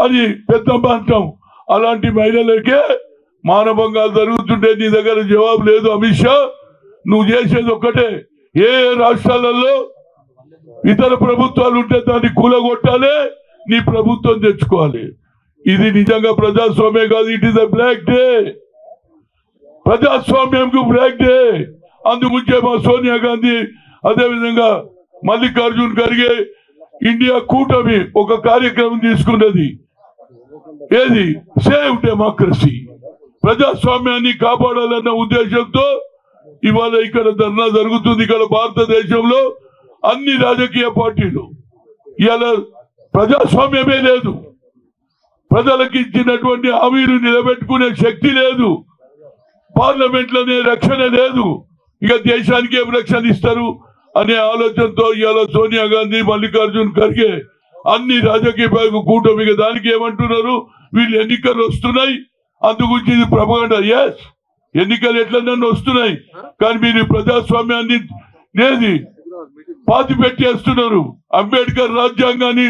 అని పెద్దమ్మ అంటాం. అలాంటి మహిళలకే మానభంగాలు జరుగుతుంటే నీ దగ్గర జవాబు లేదు. అమిత్ షా, నువ్వు చేసేది ఒక్కటే, ఏ రాష్ట్రాలలో ఇతర ప్రభుత్వాలు ఉంటే దాన్ని కూలగొట్టాలి, నీ ప్రభుత్వం తెచ్చుకోవాలి. ఇది నిజంగా ప్రజాస్వామ్యం కాదు. It is a black day. ప్రజాస్వామ్యంకు బ్లాక్ డే. అందుముంచే మా సోనియా గాంధీ, అదేవిధంగా మల్లికార్జున్ ఖర్గే, ఇండియా కూటమి ఒక కార్యక్రమం తీసుకున్నది. ఏది? Save democracy. ప్రజాస్వామ్యాన్ని కాపాడాలన్న ఉద్దేశంతో ఇవాళ ఇక్కడ ధర్నా జరుగుతుంది. ఇక్కడ భారతదేశంలో అన్ని రాజకీయ పార్టీలు ఇవాళ ప్రజాస్వామ్యమే లేదు. ప్రజలకు ఇచ్చినటువంటి హామీలు నిలబెట్టుకునే శక్తి లేదు. పార్లమెంట్ లోనే రక్షణ లేదు. ఇక దేశానికి ఏం రక్షణ ఇస్తారు అనే ఆలోచనతో ఇవాళ సోనియా గాంధీ, మల్లికార్జున్ ఖర్గే అన్ని రాజకీయ కూటమిగా దానికి ఏమంటున్నారు, వీళ్ళు ఎన్నికలు వస్తున్నాయి అందుగురించి ఇది ప్రపగండ. ఎస్, ఎన్నికలు ఎట్లన్నా వస్తున్నాయి, కానీ మీరు ప్రజాస్వామ్యాన్ని ఏది పాతి పెట్టేస్తున్నారు. అంబేద్కర్ రాజ్యాంగాన్ని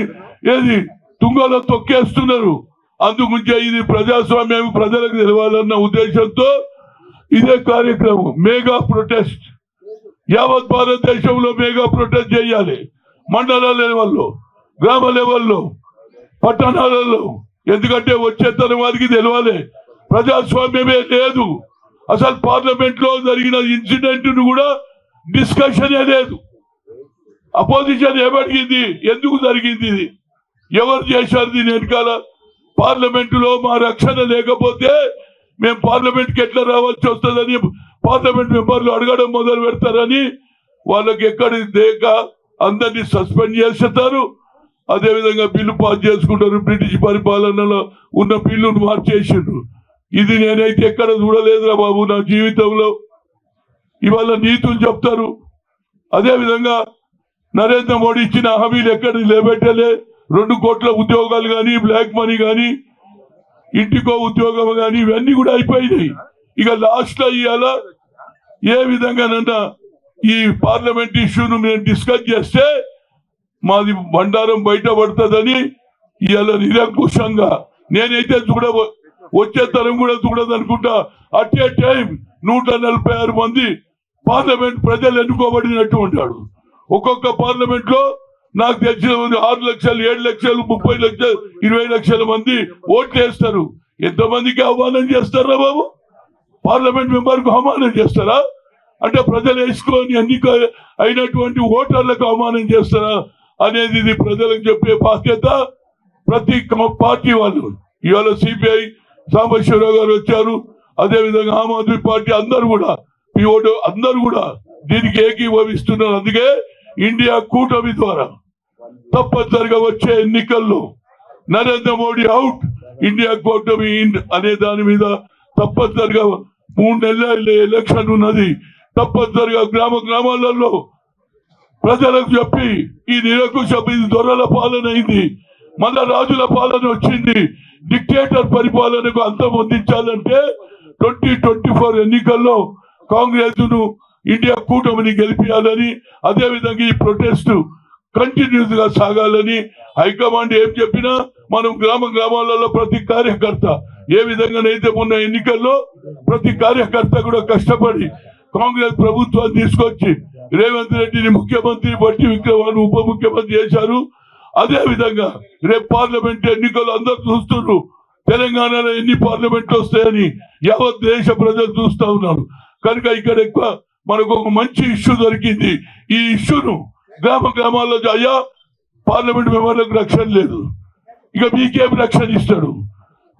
ఏది తుంగలో తొక్కేస్తున్నారు. అందుగురించే ఇది ప్రజాస్వామ్యం ప్రజలకు తెలవాలన్న ఉద్దేశంతో ఇదే కార్యక్రమం. మెగా ప్రొటెస్ట్ యావత్ భారతదేశంలో మెగా ప్రొటెస్ట్ చేయాలి. మండల లెవెల్లో, గ్రామ లెవెల్లో, పట్టణాలలో. ఎందుకంటే వచ్చే తరం వారికి తెలవాలి ప్రజాస్వామ్యమే లేదు. అసలు పార్లమెంట్ లో జరిగిన ఇన్సిడెంట్ ను కూడా డిస్కషనే లేదు. అపోజిషన్ ఏమడిగింది, ఎందుకు జరిగింది, ఇది ఎవరు చేశారు, దీని వెనకాల పార్లమెంట్ లో మా రక్షణ లేకపోతే మేము పార్లమెంట్ కి ఎట్లా రావాల్సి వస్తుందని పార్లమెంట్ మెంబర్లు అడగడం మొదలు పెడతారని వాళ్ళకి ఎక్కడి దేక అందరినీ సస్పెండ్ చేస్తారు. అదేవిధంగా బిల్లు పాస్ చేసుకుంటారు. బ్రిటిష్ పరిపాలనలో ఉన్న బిల్లును మార్చేసిండ్రు. ఇది నేనైతే ఎక్కడ చూడలేదురా బాబు నా జీవితంలో. ఇవాళ నీతులు చెప్తారు. అదేవిధంగా నరేంద్ర మోడీ ఇచ్చిన హామీలు ఎక్కడ నిలబెట్టలే. 2 కోట్ల ఉద్యోగాలు కానీ, బ్లాక్ మనీ కానీ, ఇంటికో ఉద్యోగం కానీ, ఇవన్నీ కూడా అయిపోయినాయి. ఇక లాస్ట్ లో ఇవాళ ఏ విధంగానన్నా ఈ పార్లమెంట్ ఇష్యూను మేము డిస్కస్ చేస్తే మాది బండారం బయటపడుతుందని ఇవాళ నిరంకుశంగా నేనైతే వచ్చే తరం కూడా చూడదనుకుంటా. అట్ ఏ టైం 146 మంది పార్లమెంట్ ప్రజలు ఎన్నుకోబడినట్టు ఉంటాడు. ఒక్కొక్క పార్లమెంట్ లో నాకు తెలిసిన 6 లక్షలు, 7 లక్షలు, 30 లక్షలు, 20 లక్షల మంది ఓట్లు వేస్తారు. ఎంతమందికి ఆహ్వానం చేస్తారా బాబు? పార్లమెంట్ మెంబర్ కు ఆహ్వానం చేస్తారా? అంటే ప్రజలు వేసుకొని ఎన్నిక అయినటువంటి ఓటర్లకు ఆహ్వానం చేస్తారా అనేది ఇది ప్రజలకు చెప్పే బాధ్యత ప్రతి పార్టీ వాళ్ళు. ఇవాళ సిపిఐ సాంబశివరావు గారు వచ్చారు. అదేవిధంగా ఆమ్ ఆద్మీ పార్టీ అందరూ కూడా అందరూ కూడా దీనికి ఏకీభవిస్తున్నారు. అందుకే ఇండియా కూటమి ద్వారా తప్పనిసరిగా వచ్చే ఎన్నికల్లో నరేంద్ర మోడీ అవుట్, ఇండియా కూటమి అనే దాని మీద తప్పనిసరిగా 3 నెలల ఎలక్షన్ ఉన్నది. తప్పనిసరిగా గ్రామాలలో ప్రజలకు చెప్పి ఈ నిరంకుశ దొరల పాలన అయింది, మళ్ళా రాజుల పాలన వచ్చింది. డిక్టేటర్ పరిపాలనకు అంతం అందించాలంటే 2024 ఎన్నికల్లో కాంగ్రెస్ ను, ఇండియా కూటమిని గెలిపించాలని, అదేవిధంగా ఈ ప్రొటెస్ట్ కంటిన్యూస్ గా సాగాలని హైకమాండ్ ఏం చెప్పినా మనం గ్రామాలలో ప్రతి కార్యకర్త ఏ విధంగానైతే మొన్న ఎన్నికల్లో ప్రతి కార్యకర్త కూడా కష్టపడి కాంగ్రెస్ ప్రభుత్వాన్ని తీసుకొచ్చి రేవంత్ రెడ్డిని ముఖ్యమంత్రి, బట్టి విక్రమాన్ని ఉప ముఖ్యమంత్రి చేశారు. అదే విధంగా రేపు పార్లమెంట్ ఎన్నికలు అందరూ చూస్తున్నారు. తెలంగాణలో ఎన్ని పార్లమెంట్లు వస్తాయని యావత్ దేశ ప్రజలు చూస్తా ఉన్నారు. కనుక ఇక్కడ ఎక్కువ మనకు ఒక మంచి ఇష్యూ దొరికింది. ఈ ఇష్యూను గ్రామాల్లో అయ్యా పార్లమెంట్ మెంబర్లకు రక్షణ లేదు, ఇక మీకేమి రక్షణ ఇస్తాడు,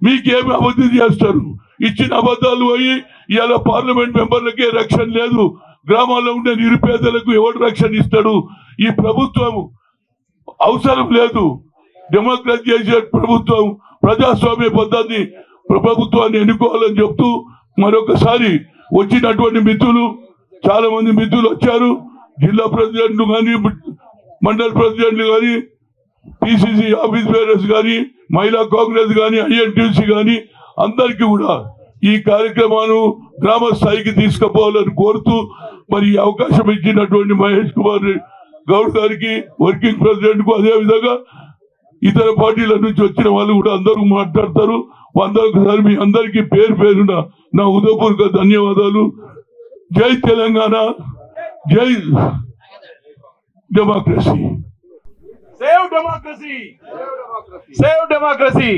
మీకేమి అభివృద్ధి చేస్తారు? ఇచ్చిన అబద్ధాలు పోయి ఇవాళ పార్లమెంట్ మెంబర్లకే రక్షణ లేదు. గ్రామాల్లో ఉండే నిరుపేదలకు ఎవరు రక్షణ ఇస్తాడు? ఈ ప్రభుత్వం అవసరం లేదు. డెమోక్రసీ చేసే ప్రభుత్వం, ప్రజాస్వామ్య పద్ధతి ప్రభుత్వాన్ని ఎన్నుకోవాలని చెప్తూ మరొకసారి వచ్చినటువంటి మిత్రులు చాలా మంది మిత్రులు వచ్చారు. జిల్లా ప్రెసిడెంట్లు కానీ, మండల ప్రెసిడెంట్లు కానీ, పిసిసి ఆఫీస్ బేరర్స్ కానీ, మహిళా కాంగ్రెస్ కానీ, ఐఎన్టీసీ కానీ అందరికీ కూడా ఈ కార్యక్రమాన్ని గ్రామ స్థాయికి తీసుకుపోవాలని కోరుతూ మరి ఈ అవకాశం ఇచ్చినటువంటి మహేష్ కుమార్ గౌడ్ గారికి, వర్కింగ్ ప్రెసిడెంట్ కు, అదే విధంగా ఇతర పార్టీల నుంచి వచ్చిన వాళ్ళు కూడా అందరూ మాట్లాడతారు. ఒకసారి మీ అందరికీ పేరు పేరున నా హృదయపూర్వక ధన్యవాదాలు. జై తెలంగాణ, జై democracy. Save democracy! Save democracy!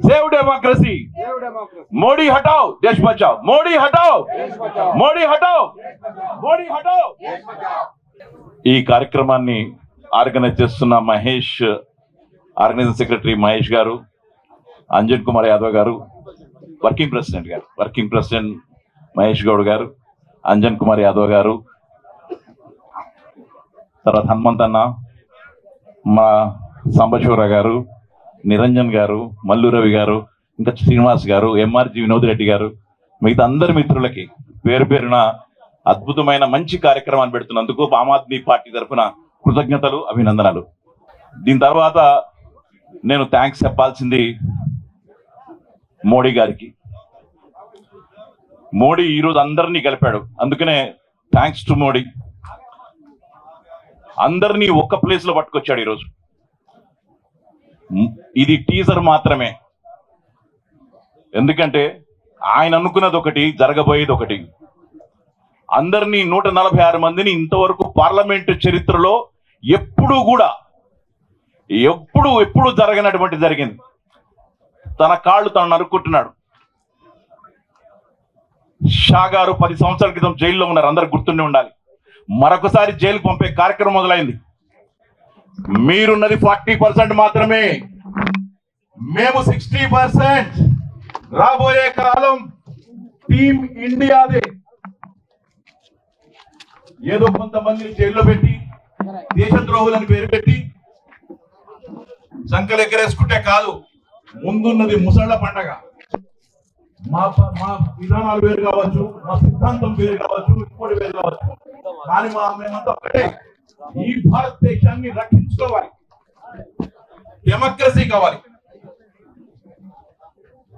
Save democracy! Modi हटाओ, देश बचाओ. Modi हटाओ, Modi हटाओ, Modi हटाओ. ఈ కార్యక్రమాన్ని ఆర్గనైజ్ చేస్తున్న మహేష్, ఆర్గనైజింగ్ సెక్రటరీ మహేష్ గారు, అంజన్ కుమార్ యాదవ్ గారు, వర్కింగ్ ప్రెసిడెంట్ మహేష్ గౌడ్ గారు, అంజన్ కుమార్ యాదవ్ గారు, తర్వాత హనుమంతన్న, మా సాంబశివర గారు, నిరంజన్ గారు, మల్లు రవి గారు, ఇంకా శ్రీనివాస్ గారు, ఎంఆర్జీ వినోద్ రెడ్డి గారు, మిగతా అందరి మిత్రులకి పేరు పేరున అద్భుతమైన మంచి కార్యక్రమాన్ని పెడుతున్నందుకు ఆమ్ ఆద్మీ పార్టీ తరఫున కృతజ్ఞతలు, అభినందనలు. దీని తర్వాత నేను థ్యాంక్స్ చెప్పాల్సింది మోడీ గారికి. మోడీ ఈరోజు అందరినీ కలిపాడు, అందుకనే థ్యాంక్స్ టు మోడీ. అందరినీ ఒక్క ప్లేస్ లో పట్టుకొచ్చాడు ఈరోజు. ఇది టీజర్ మాత్రమే, ఎందుకంటే ఆయన అనుకున్నది ఒకటి, జరగబోయేది ఒకటి. అందరినీ 146 మందిని ఇంతవరకు పార్లమెంటు చరిత్రలో ఎప్పుడు జరగనటువంటి జరిగింది. తన కాళ్ళు తను నరుక్కుంటున్నాడు. షా గారు 10 సంవత్సరాల క్రితం జైల్లో ఉన్నారు, అందరు గుర్తుండి ఉండాలి. మరొకసారి జైలుకు పంపే కార్యక్రమం మొదలైంది. మీరున్నది 40% మాత్రమే, మేము 60%. రాబోయే కాలం టీం ఇండియాదే. ఏదో కొంతమందిని జైల్లో పెట్టి, దేశద్రోహులని పేరు పెట్టి సంకలు ఎగరేసుకుంటే కాదు. ముందున్నది ముసళ్ళ పండగ. మా విధానాలు వేరు కావచ్చు, మా సిద్ధాంతం వేరు కావచ్చు, ఇంకోటి వేరు కావచ్చు, కానీ మేమంతా ఒకటే. ఈ భారతదేశాన్ని రక్షించుకోవాలి, డెమోక్రసీ కావాలి,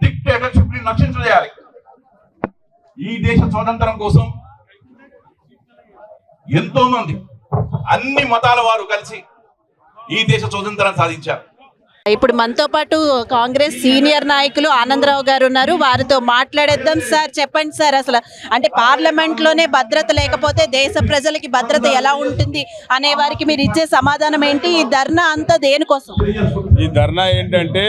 డిక్టేటర్షిప్ ని రక్షించేయాలి. ఈ దేశ స్వాతంత్రం కోసం ఎంతో మంది, అన్ని మతాల వారు కలిసి ఈ దేశ స్వాతంత్రాన్ని సాధించారు. ఇప్పుడు మనతో పాటు కాంగ్రెస్ సీనియర్ నాయకులు ఆనందరావు గారు ఉన్నారు, వారితో మాట్లాడేద్దాం. సార్ చెప్పండి సార్, అసలు అంటే పార్లమెంట్ లోనే భద్రత లేకపోతే దేశ ప్రజలకి భద్రత ఎలా ఉంటుంది అనే వారికి మీరు ఇచ్చే సమాధానం ఏంటి? ఈ ధర్నా అంతా దేనికోసం? ఈ ధర్నా ఏంటంటే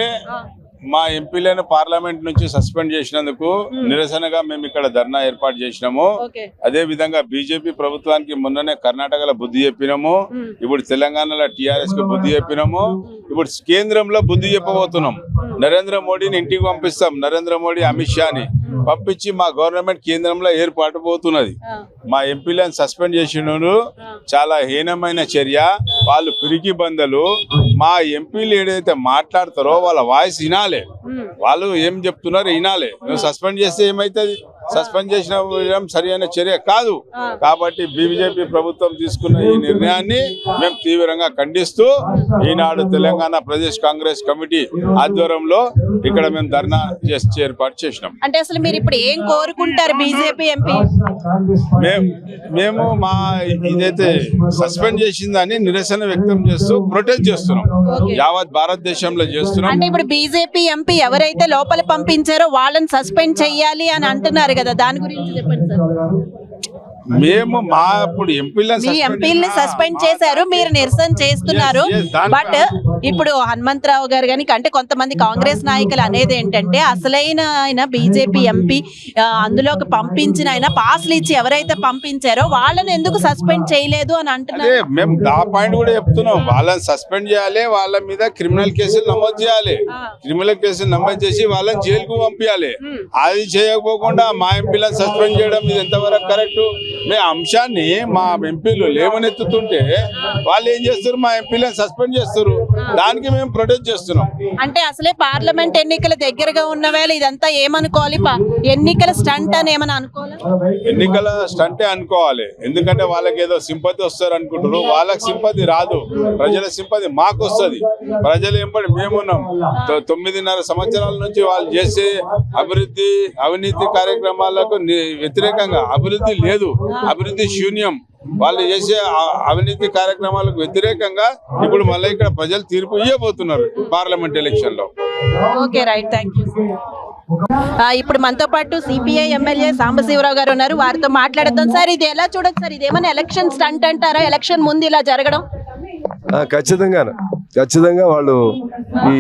మా ఎంపీలను పార్లమెంట్ నుంచి సస్పెండ్ చేసినందుకు నిరసనగా మేము ఇక్కడ ధర్నా ఏర్పాటు చేసినాము. అదే విధంగా బీజేపీ ప్రభుత్వానికి మొన్ననే కర్ణాటకలో బుద్ధి చెప్పినాము, ఇప్పుడు తెలంగాణలో టీఆర్ఎస్ కి బుద్ధి చెప్పినాము, ఇప్పుడు కేంద్రంలో బుద్ధి చెప్పబోతున్నాం. నరేంద్ర మోడీని ఇంటికి పంపిస్తాం. నరేంద్ర మోడీ, అమిత్ షాని పంపించి మా గవర్నమెంట్ కేంద్రంలో ఏర్పాటు పోతున్నది. మా ఎంపీలను సస్పెండ్ చేసిన చాలా హీనమైన చర్య. వాళ్ళు పిరికి బందలు. మా ఎంపీలు ఏదైతే మాట్లాడతారో వాళ్ళ వాయిస్ వినాలి, వాళ్ళు ఏం చెప్తున్నారు వినాలి. నువ్వు సస్పెండ్ చేస్తే ఏమైతుంది? సస్పెండ్ చేసిన సరైన చర్య కాదు. కాబట్టి బీజేపీ ప్రభుత్వం తీసుకున్న ఈ నిర్ణయాన్ని మేము తీవ్రంగా ఖండిస్తూ ఈనాడు తెలంగాణ ప్రదేశ్ కాంగ్రెస్ కమిటీ ఆధ్వర్యంలో ఇక్కడ మేము ధర్నా చేసి ఏర్పాటు చేసినాం. అంటే అసలు మీరు ఇప్పుడు ఏం కోరుకుంటారు? బీజేపీ ఎంపీ మేము మా ఇదైతే సస్పెండ్ చేసిందని నిరసన వ్యక్తం చేస్తూ ప్రొటెస్ట్ చేస్తున్నాం, యావత్ భారతదేశంలో చేస్తున్నాం. అంటే ఇప్పుడు బీజేపీ ఎంపీ ఎవరైతే లోపల పంపించారో వాళ్ళని సస్పెండ్ చెయ్యాలి అని అంటున్నారు కదా, దాని గురించి చెప్పండి సార్. మేము మా ఇప్పుడు ఎంపీలని సస్పెండ్ చేశారు, మీరు నిరసన చేస్తున్నారు. బట్ ఇప్పుడు హనుమంతరావు గారు కానీ అంటే కొంతమంది కాంగ్రెస్ నాయకులు అనేది ఏంటంటే అసలైన ఆయన బీజేపీ ఎంపీ అందులోకి పంపించిన ఆయన పాస్లు ఇచ్చి ఎవరైతే పంపించారో వాళ్ళని ఎందుకు సస్పెండ్ చేయలేదు అని అంటున్నారు. మేము ఆ పాయింట్ కూడా చెప్తున్నాం, వాళ్ళని సస్పెండ్ చేయాలి, వాళ్ళ మీద క్రిమినల్ కేసులు నమోదు చేయాలి, క్రిమినల్ కేసులు నమోదు చేసి వాళ్ళని జైలుకు పంపించాలి. అది చేయకపోకుండా మా ఎంపీలను సస్పెండ్ చేయడం ఇది ఎంతవరకు కరెక్ట్? అంశాన్ని మా ఎంపీలు లేవనెత్తుతుంటే వాళ్ళు ఏం చేస్తారు, మా ఎంపీలను సస్పెండ్ చేస్తారు. దానికి మేము ప్రొటెస్ట్ చేస్తున్నాం. అంటే అసలే పార్లమెంట్ ఎన్నికల దగ్గరగా ఉన్న వేళ ఇదంతా ఏమనుకోవాలి, ఎన్నికల స్టంట్ అని ఏమని అనుకోవాలి? ఎన్నికల స్టంటే అనుకోవాలి. ఎందుకంటే వాళ్ళకి ఏదో సింపతి వస్తారు అనుకుంటారు. వాళ్ళకి సింపతి రాదు, ప్రజల సింపతి మాకు వస్తుంది. ప్రజలు ఎంపటి మేమున్నాం. 9.5 సంవత్సరాల నుంచి వాళ్ళు చేసే అవినీతి కార్యక్రమాలకు వ్యతిరేకంగా అభివృద్ధి లేదు, అభివృద్ధి శూన్యం. వాళ్ళు చేసే అవినీతి కార్యక్రమాలకు వ్యతిరేకంగా ఇప్పుడు మళ్ళీ ఇక్కడ ప్రజలు తీర్పు ఇవ్వబోతున్నారు పార్లమెంట్ ఎలక్షన్ లో. Okay, right, thank you. ఇప్పుడు మనతో పాటు సిపిఐ ఎమ్మెల్యే సాంబశివరావు గారు ఉన్నారు, వారితో మాట్లాడదాం. సార్, ఇది ఎలా చూడొచ్చు సార్? ఇది ఏమైనా ఎలక్షన్ స్టంట్ అంటారా? ఎలక్షన్ ముందు ఇలా జరగడం? ఖచ్చితంగా వాళ్ళు ఈ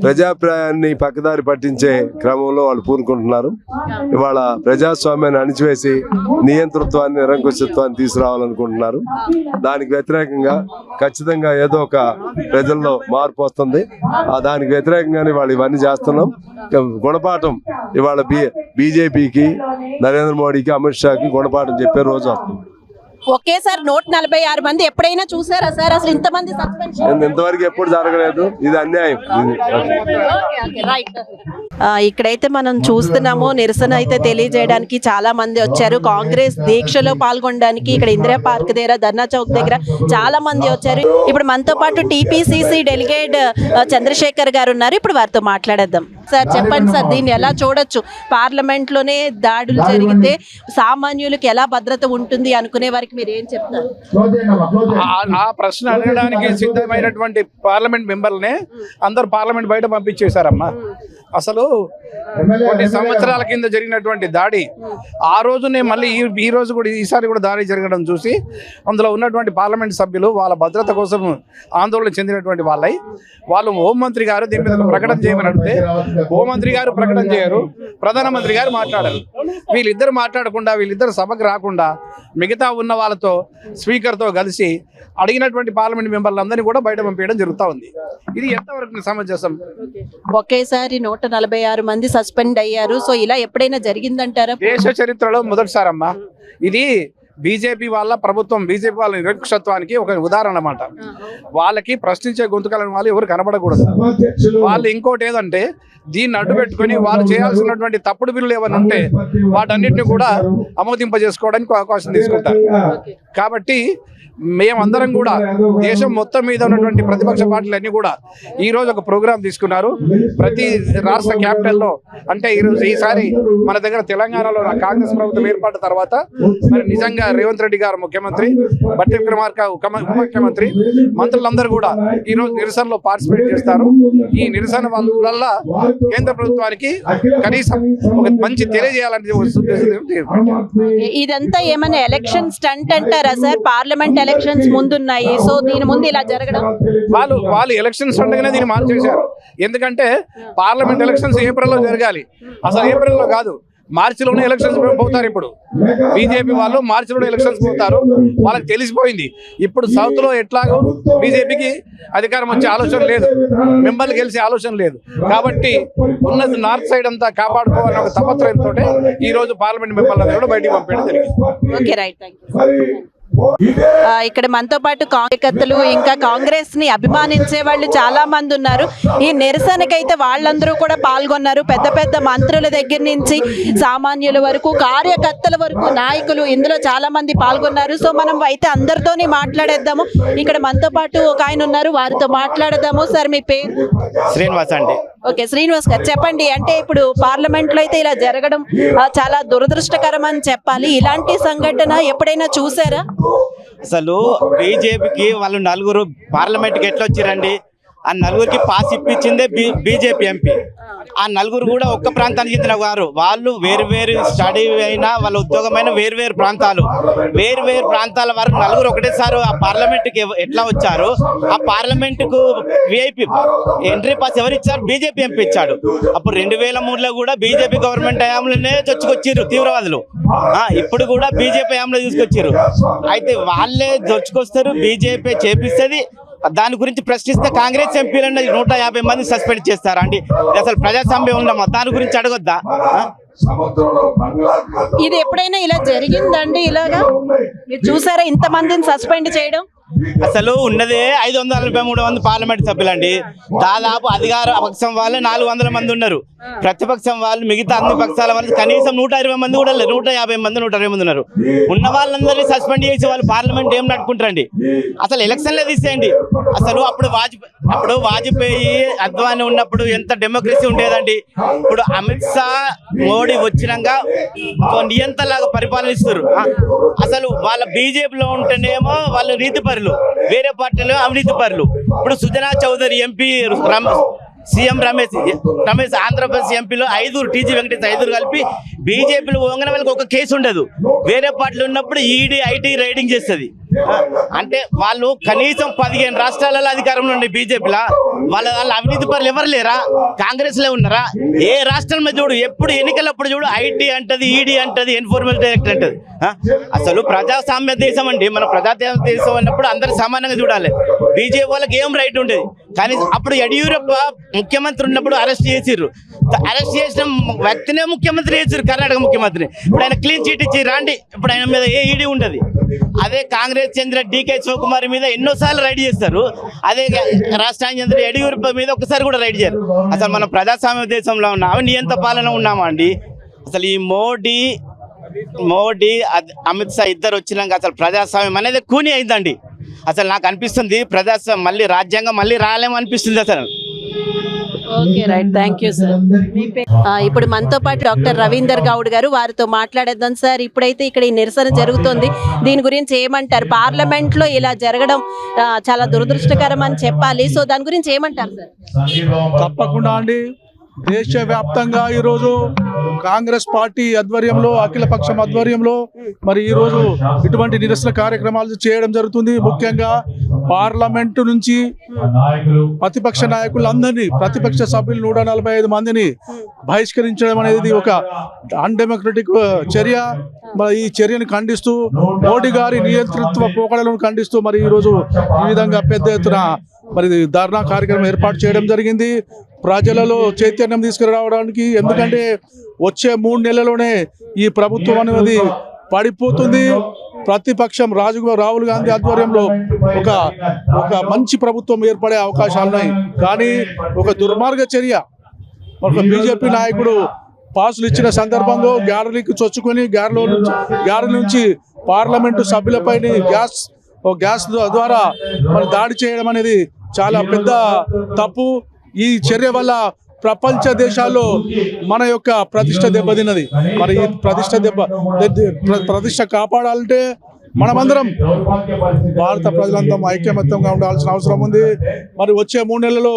ప్రజాప్రాయాన్ని పక్కదారి పట్టించే క్రమంలో వాళ్ళు పూనుకుంటున్నారు. ఇవాళ ప్రజాస్వామ్యాన్ని అణిచివేసి నియంతృత్వాన్ని, నిరంకుశత్వాన్ని తీసుకురావాలనుకుంటున్నారు. దానికి వ్యతిరేకంగా ఖచ్చితంగా ఏదో ఒక ప్రజల్లో మార్పు వస్తుంది. దానికి వ్యతిరేకంగానే వాళ్ళు ఇవన్నీ చేస్తున్నాం. గుణపాఠం ఇవాళ బీజేపీకి, నరేంద్ర మోడీకి, అమిత్ షాకి గుణపాఠం చెప్పే రోజు వస్తుంది. ఒకేసారి 146 మంది ఎప్పుడైనా చూసారా సార్? అసలు ఇంతమంది సస్పెన్షన్ ఇంతవరకు ఎప్పుడు జరగలేదు. ఇది అన్యాయం. ఇక్కడైతే మనం చూస్తున్నాము, నిరసన అయితే తెలియజేయడానికి చాలా మంది వచ్చారు. కాంగ్రెస్ దీక్షలో పాల్గొనడానికి ఇక్కడ ఇందిరా పార్క్ దగ్గర, ధర్నా చౌక్ దగ్గర చాలా మంది వచ్చారు. ఇప్పుడు మనతో పాటు టీపీసీసీ డెలిగేట్ చంద్రశేఖర్ గారు ఉన్నారు. ఇప్పుడు వారితో మాట్లాడేద్దాం. సార్, చెప్పండి సార్, దీన్ని ఎలా చూడొచ్చు? పార్లమెంట్ లోనే దాడులు జరిగితే సామాన్యులకు ఎలా భద్రత ఉంటుంది అనుకునే వారికి మీరు ఏం చెప్తారు? ఆ ప్రశ్న అడగడానికి సిద్ధమైనటువంటి పార్లమెంట్ మెంబర్లనే అందరు పార్లమెంట్ బయట పంపించేశారమ్మా. అసలు కొన్ని సంవత్సరాల కింద జరిగినటువంటి దాడి, ఆ రోజునే మళ్ళీ ఈ రోజు కూడా ఈసారి కూడా దాడి జరగడం చూసి అందులో ఉన్నటువంటి పార్లమెంట్ సభ్యులు వాళ్ళ భద్రత కోసం ఆందోళన చెందినటువంటి వాళ్ళు హోంమంత్రి గారు దీని మీద ప్రకటన చేయమని అడిగితే హోంమంత్రి గారు ప్రకటన చేయరు, ప్రధానమంత్రి గారు మాట్లాడారు. వీళ్ళిద్దరు మాట్లాడకుండా, వీళ్ళిద్దరు సభకు రాకుండా మిగతా ఉన్న వాళ్ళతో స్పీకర్తో కలిసి అడిగినటువంటి పార్లమెంట్ మెంబర్లందరినీ కూడా బయట పంపించడం జరుగుతూ ఉంది. ఇది ఎంతవరకు సమంజసం? ఒకేసారి 146 మంది సస్పెండ్ అయ్యారు. సో ఇలా ఎప్పుడైనా జరిగిందంటారా? దేశ చరిత్రలో మొదటిసారమ్మా. ఇది బీజేపీ వాళ్ళ ప్రభుత్వం, బీజేపీ వాళ్ళ నిరక్షత్వానికి ఒక ఉదాహరణ అన్నమాట. వాళ్ళకి ప్రశ్నించే గొంతుకలను వాళ్ళు ఎవరు కనబడకూడదు. వాళ్ళు ఇంకోటి ఏదంటే దీన్ని అడ్డు పెట్టుకుని వాళ్ళు చేయాల్సినటువంటి తప్పుడు బిల్లులు ఏమైనా ఉంటే వాటన్నిటిని కూడా ఆమోదింపజేసుకోవడానికి అవకాశం తీసుకుంటారు. కాబట్టి మేమందరం కూడా దేశం మొత్తం మీద ఉన్నటువంటి ప్రతిపక్ష పార్టీలన్నీ కూడా ఈ రోజు ఒక ప్రోగ్రాం తీసుకున్నారు. ప్రతి రాష్ట్ర క్యాపిటల్లో, అంటే ఈసారి మన దగ్గర తెలంగాణలో కాంగ్రెస్ ప్రభుత్వం ఏర్పడిన తర్వాత మరి నిజంగా రేవంత్ రెడ్డి గారు ముఖ్యమంత్రి, బట్టి విక్రమార్క ఉప ముఖ్యమంత్రి, మంత్రులందరూ కూడా ఈ రోజు నిరసనలో పార్టిసిపేట్ చేస్తారు. ఈ నిరసన వల్ల కేంద్ర ప్రభుత్వానికి కనీసం ఒక మంచి తెలియజేయాలని ఇదంతా ఏమైనా ఎలక్షన్ స్టంట్ అంటారా సార్? పార్లమెంట్ ఎలక్షన్స్ ముందున్నాయి, సో దీని ముందు ఇలా జరగడం? వాళ్ళు ఎలక్షన్స్ ఉండగానే దీన్ని మార్చేశారు. ఎందుకంటే పార్లమెంట్ ఎలక్షన్స్ ఏప్రిల్లో జరగాలి. అసలు ఏప్రిల్లో కాదు, మార్చిలోనే ఎలక్షన్స్ పోతారు. ఇప్పుడు బీజేపీ వాళ్ళు మార్చిలోనే ఎలక్షన్స్ పోతారు. వాళ్ళకి తెలిసిపోయింది ఇప్పుడు సౌత్ లో ఎట్లాగో బీజేపీకి అధికారం వచ్చే ఆలోచన లేదు, మెంబర్లు గెలిచే ఆలోచన లేదు. కాబట్టి ఉన్నది నార్త్ సైడ్ అంతా కాపాడుకోవాలని ఒక తపత్రయంతో ఈ రోజు పార్లమెంట్ మెంబర్లందరూ కూడా బయటికి పంపేయడం జరిగింది. Okay, right, thank you. ఇక్కడ మనతో పాటు కార్యకర్తలు, ఇంకా కాంగ్రెస్ ని అభిమానించే వాళ్ళు చాలా మంది ఉన్నారు. ఈ నిరసనకైతే వాళ్ళందరూ కూడా పాల్గొన్నారు. పెద్ద పెద్ద మంత్రుల దగ్గర నుంచి సామాన్యుల వరకు, కార్యకర్తల వరకు, నాయకులు ఇందులో చాలా మంది పాల్గొన్నారు. సో మనం అయితే అందరితోని మాట్లాడేద్దాము. ఇక్కడ మనతో పాటు ఒక ఆయన ఉన్నారు, వారితో మాట్లాడదాము. సార్, మీ పేరు? శ్రీనివాస్ అండి. ఓకే, శ్రీనివాస్ గారు చెప్పండి. అంటే ఇప్పుడు పార్లమెంట్ లో అయితే ఇలా జరగడం చాలా దురదృష్టకరం అని చెప్పాలి. ఇలాంటి సంఘటన ఎప్పుడైనా చూసారా? అసలు బీజేపీకి వాళ్ళు 4 పార్లమెంట్కి ఎట్లా వచ్చిరండి? ఆ 4కి పాస్ ఇప్పించిందే బీజేపీ ఎంపీ. ఆ 4 కూడా ఒక్క ప్రాంతానికి చెందిన వారు. వాళ్ళు వేరు స్టడీ అయినా, వాళ్ళ ఉద్యోగమైన వేరు ప్రాంతాలు వారు 4 ఒకటేసారి ఆ పార్లమెంట్కి ఎట్లా వచ్చారు? ఆ పార్లమెంట్కు విఐపీ ఎంట్రీ పాస్ ఎవరు ఇచ్చారు? బీజేపీ ఎంపీ ఇచ్చాడు. అప్పుడు 2003లో కూడా బీజేపీ గవర్నమెంట్ హయాంలోనే చొచ్చుకొచ్చారు తీవ్రవాదులు. ఇప్పుడు కూడా బీజేపీ హయాంలో తీసుకొచ్చారు. అయితే వాళ్ళే చొచ్చుకొస్తారు, బీజేపీ చేపిస్తుంది. దాని గురించి ప్రశ్నిస్తే కాంగ్రెస్ ఎంపీలను 150 మంది సస్పెండ్ చేస్తారా అండి? అసలు ప్రజాస్వామ్యం ఉందమ్మా, దాని గురించి అడగొద్దా? ఇది ఎప్పుడైనా ఇలా జరిగిందండి? ఇలాగా మీరు చూసారా ఇంతమందిని సస్పెండ్ చేయడం? అసలు ఉన్నదే 540-300 పార్లమెంట్ సభ్యులండి. దాదాపు అధికార పక్షం వాళ్ళు 400 మంది ఉన్నారు. ప్రతిపక్షం వాళ్ళు మిగతా అన్ని పక్షాల వాళ్ళు కనీసం 120 మంది కూడా లేరు. 150 మంది 120 మంది ఉన్నారు. ఉన్న వాళ్ళందరినీ సస్పెండ్ చేసి వాళ్ళు పార్లమెంట్ ఏం నడుపుకుంటారండి? అసలు ఎలక్షన్లే తీసేయండి. అసలు అప్పుడు వాజ్పేయి అద్వానీ ఉన్నప్పుడు ఎంత డెమోక్రసీ ఉండేదండి. ఇప్పుడు అమిత్ షా మోడీ వచ్చినాక నియంతలాగా పరిపాలనిస్తారు. అసలు వాళ్ళ బీజేపీలో ఉంటేనేమో వాళ్ళు నీతి పరులు, వేరే పార్టీలో అవినీతి పరులు. ఇప్పుడు సుజనా చౌదరి ఎంపీ, సీఎం రమేష్ ఆంధ్రప్రదేశ్ ఎంపీలో 5 టీజీ వెంకటేష్ 5 కలిపి బీజేపీలో పోగానే వాళ్ళకి ఒక కేసు ఉండదు. వేరే పార్టీలు ఉన్నప్పుడు ఈడీ ఐటీ రైడింగ్ చేస్తుంది. అంటే వాళ్ళు కనీసం 15 రాష్ట్రాలలో అధికారంలో ఉండే బీజేపీలా వాళ్ళ అవినీతి పరులు ఎవరు లేరా? కాంగ్రెస్ లో ఉన్నారా? ఏ రాష్ట్రంలో చూడు, ఎప్పుడు ఎన్నికలప్పుడు చూడు ఐటీ అంటది, ఈడీ అంటది, ఎన్ఫోర్స్మెంట్ డైరెక్టర్ అంటది. అసలు ప్రజాస్వామ్య దేశం అండి. మన ప్రజాస్వామ్య దేశం అన్నప్పుడు అందరు సమానంగా చూడాలి. బీజేపీ వాళ్ళకి ఏం రైట్ ఉండేది. కానీ అప్పుడు యడియూరప్ప ముఖ్యమంత్రి ఉన్నప్పుడు అరెస్ట్ చేసిర్రు. అరెస్ట్ చేసిన వ్యక్తినే ముఖ్యమంత్రి చేసిర్రు, కర్ణాటక ముఖ్యమంత్రి. ఇప్పుడు ఆయన క్లీన్ చీట్ ఇచ్చి రాండి, ఇప్పుడు ఆయన మీద ఏ ఈడీ ఉండదు. అదే కాంగ్రెస్ చెందిన డీకే శివకుమార్ మీద ఎన్నోసార్లు రైడ్ చేస్తారు. అదే రాష్ట్రానికి చెందిన యడియూరప్ప మీద ఒకసారి కూడా రైడ్ చేయరు. అసలు మనం ప్రజాస్వామ్య దేశంలో ఉన్నామా, నియంత పాలన ఉన్నామా అండి? అసలు ఈ మోడీ అమిత్ షా ఇద్దరు వచ్చినాక అసలు ప్రజాస్వామ్యం అనేది కూని అయిందండి. అసలు నాకు అనిపిస్తుంది ప్రజాస్వామ్యం మళ్ళీ రాజ్యాంగం మళ్ళీ రాలేమో అనిపిస్తుంది అసలు. Okay, right, thank you sir. ఇప్పుడు మనతో పాటు డాక్టర్ రవీందర్ గౌడ్ గారు, వారితో మాట్లాడేద్దాం. సార్, ఇప్పుడైతే ఇక్కడ ఈ నిరసన జరుగుతుంది, దీని గురించి ఏమంటారు? పార్లమెంట్ లో ఇలా జరగడం చాలా దురదృష్టకరం అని చెప్పాలి. సో దాని గురించి ఏమంటారు సార్? తప్పకుండా అండి. దేశవ్యాప్తంగా ఈరోజు కాంగ్రెస్ పార్టీ ఆధ్వర్యంలో, అఖిలపక్షం ఆధ్వర్యంలో మరి ఈరోజు ఇటువంటి నిరసన కార్యక్రమాలు చేయడం జరుగుతుంది. ముఖ్యంగా పార్లమెంటు నుంచి ప్రతిపక్ష నాయకులందరినీ, ప్రతిపక్ష సభ్యులు 145 మందిని బహిష్కరించడం అనేది ఒక అన్డెమోక్రటిక్ చర్య. మరి ఈ చర్యను ఖండిస్తూ, మోడీ గారి నియంతృత్వ పోకడలను ఖండిస్తూ మరి ఈరోజు ఈ విధంగా పెద్ద ఎత్తున మరి ధర్నా కార్యక్రమం ఏర్పాటు చేయడం జరిగింది. ప్రజలలో చైతన్యం తీసుకురావడానికి. ఎందుకంటే వచ్చే 3 నెలల్లోనే ఈ ప్రభుత్వం అనేది పడిపోతుంది. ప్రతిపక్షం రాహుల్ గాంధీ ఆధ్వర్యంలో ఒక మంచి ప్రభుత్వం ఏర్పడే అవకాశాలు ఉన్నాయి. కానీ ఒక దుర్మార్గ చర్య, ఒక బీజేపీ నాయకుడు పాసులు ఇచ్చిన సందర్భంలో గ్యాలరీకి చొచ్చుకొని గ్యాలరీ నుంచి పార్లమెంటు సభ్యులపై గ్యాస్ ద్వారా మరి దాడి చేయడం అనేది చాలా పెద్ద తప్పు. ఈ చర్య వల్ల ప్రపంచ దేశాల్లో మన యొక్క ప్రతిష్ట దెబ్బతిన్నది. మరి ఈ ప్రతిష్ట కాపాడాలంటే మనమందరం భారత ప్రజలంతా ఐక్యమత్యంగా ఉండాల్సిన అవసరం ఉంది. మరి వచ్చే 3 నెలల్లో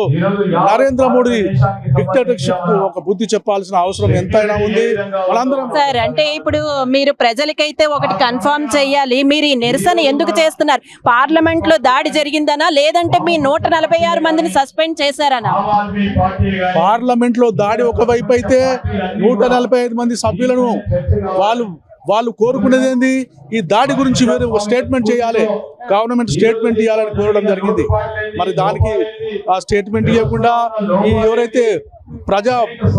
నరేంద్ర మోడీ డిక్టేటర్షిప్ ఒక బుద్ధి చెప్పాల్సిన అవసరం ఎంతైనా ఉంది. మనందరం సార్, అంటే ఇప్పుడు మీరు ప్రజలకైతే ఒకటి కన్ఫర్మ్ చేయాలి, మీరు ఈ నిరసన ఎందుకు చేస్తున్నారు? పార్లమెంట్ లో దాడి జరిగిందనా, లేదంటే మీ 146 మందిని సస్పెండ్ చేశారనా? పార్లమెంట్ లో దాడి ఒకవైపు అయితే 145 మంది సభ్యులను వాళ్ళు కోరుకునేది ఏంది? ఈ దాడి గురించి వేరే ఒక స్టేట్మెంట్ చేయాలి, గవర్నమెంట్ స్టేట్మెంట్ ఇవ్వాలని కోరడం జరిగింది. మరి దానికి ఆ స్టేట్మెంట్ ఇవ్వకుండా ఎవరైతే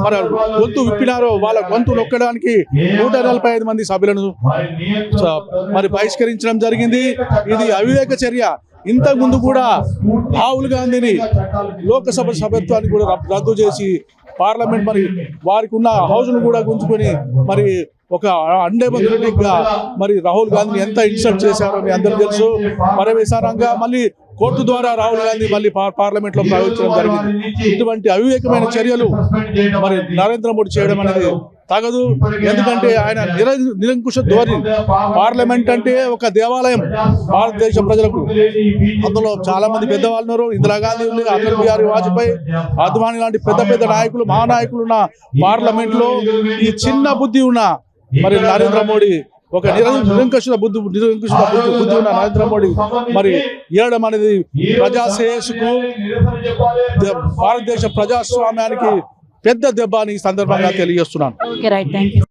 మరి గొంతు విప్పినారో వాళ్ళ గొంతు నొక్కడానికి 145 మంది సభ్యులను మరి బహిష్కరించడం జరిగింది. ఇది అవివేక చర్య. ఇంతకు ముందు కూడా రాహుల్ గాంధీని లోకసభ సభ్యత్వాన్ని కూడా రద్దు చేసి పార్లమెంట్ మరి వారికి ఉన్న హౌస్ను కూడా గుంజుకొని మరి ఒక అన్డెమోక్రటిక్ గా మరి రాహుల్ గాంధీని ఎంత ఇన్సల్ట్ చేశారో మీ అందరూ తెలుసు. పరవేశారంగా మళ్ళీ కోర్టు ద్వారా రాహుల్ గాంధీ మళ్ళీ పార్లమెంట్ లో ప్రవేశించడం జరిగింది. ఇటువంటి అవివేకమైన చర్యలు మరి నరేంద్ర మోడీ చేయడం అనేది తగదు. ఎందుకంటే ఆయన నిరంకుశ ధోరణి. పార్లమెంట్ అంటే ఒక దేవాలయం భారతదేశ ప్రజలకు. అందులో చాలా మంది పెద్దవాళ్ళు ఉన్నారు. ఇందిరాగాంధీ ఉంది, అటల్ బిహారీ వాజ్పేయి, అద్వానీ లాంటి పెద్ద నాయకులు, మహానాయకులు ఉన్న పార్లమెంట్ లో ఈ చిన్న బుద్ధి ఉన్న మరి నరేంద్ర మోడీ, ఒక నిరంకుశ బుద్ధి ఉన్న నరేంద్ర మోడీ మరి ఏడడం అనేది ప్రజాశ్రేయస్సుకు, భారతదేశ ప్రజాస్వామ్యానికి పెద్ద దెబ్బ అని ఈ సందర్భంగా తెలియజేస్తున్నాను.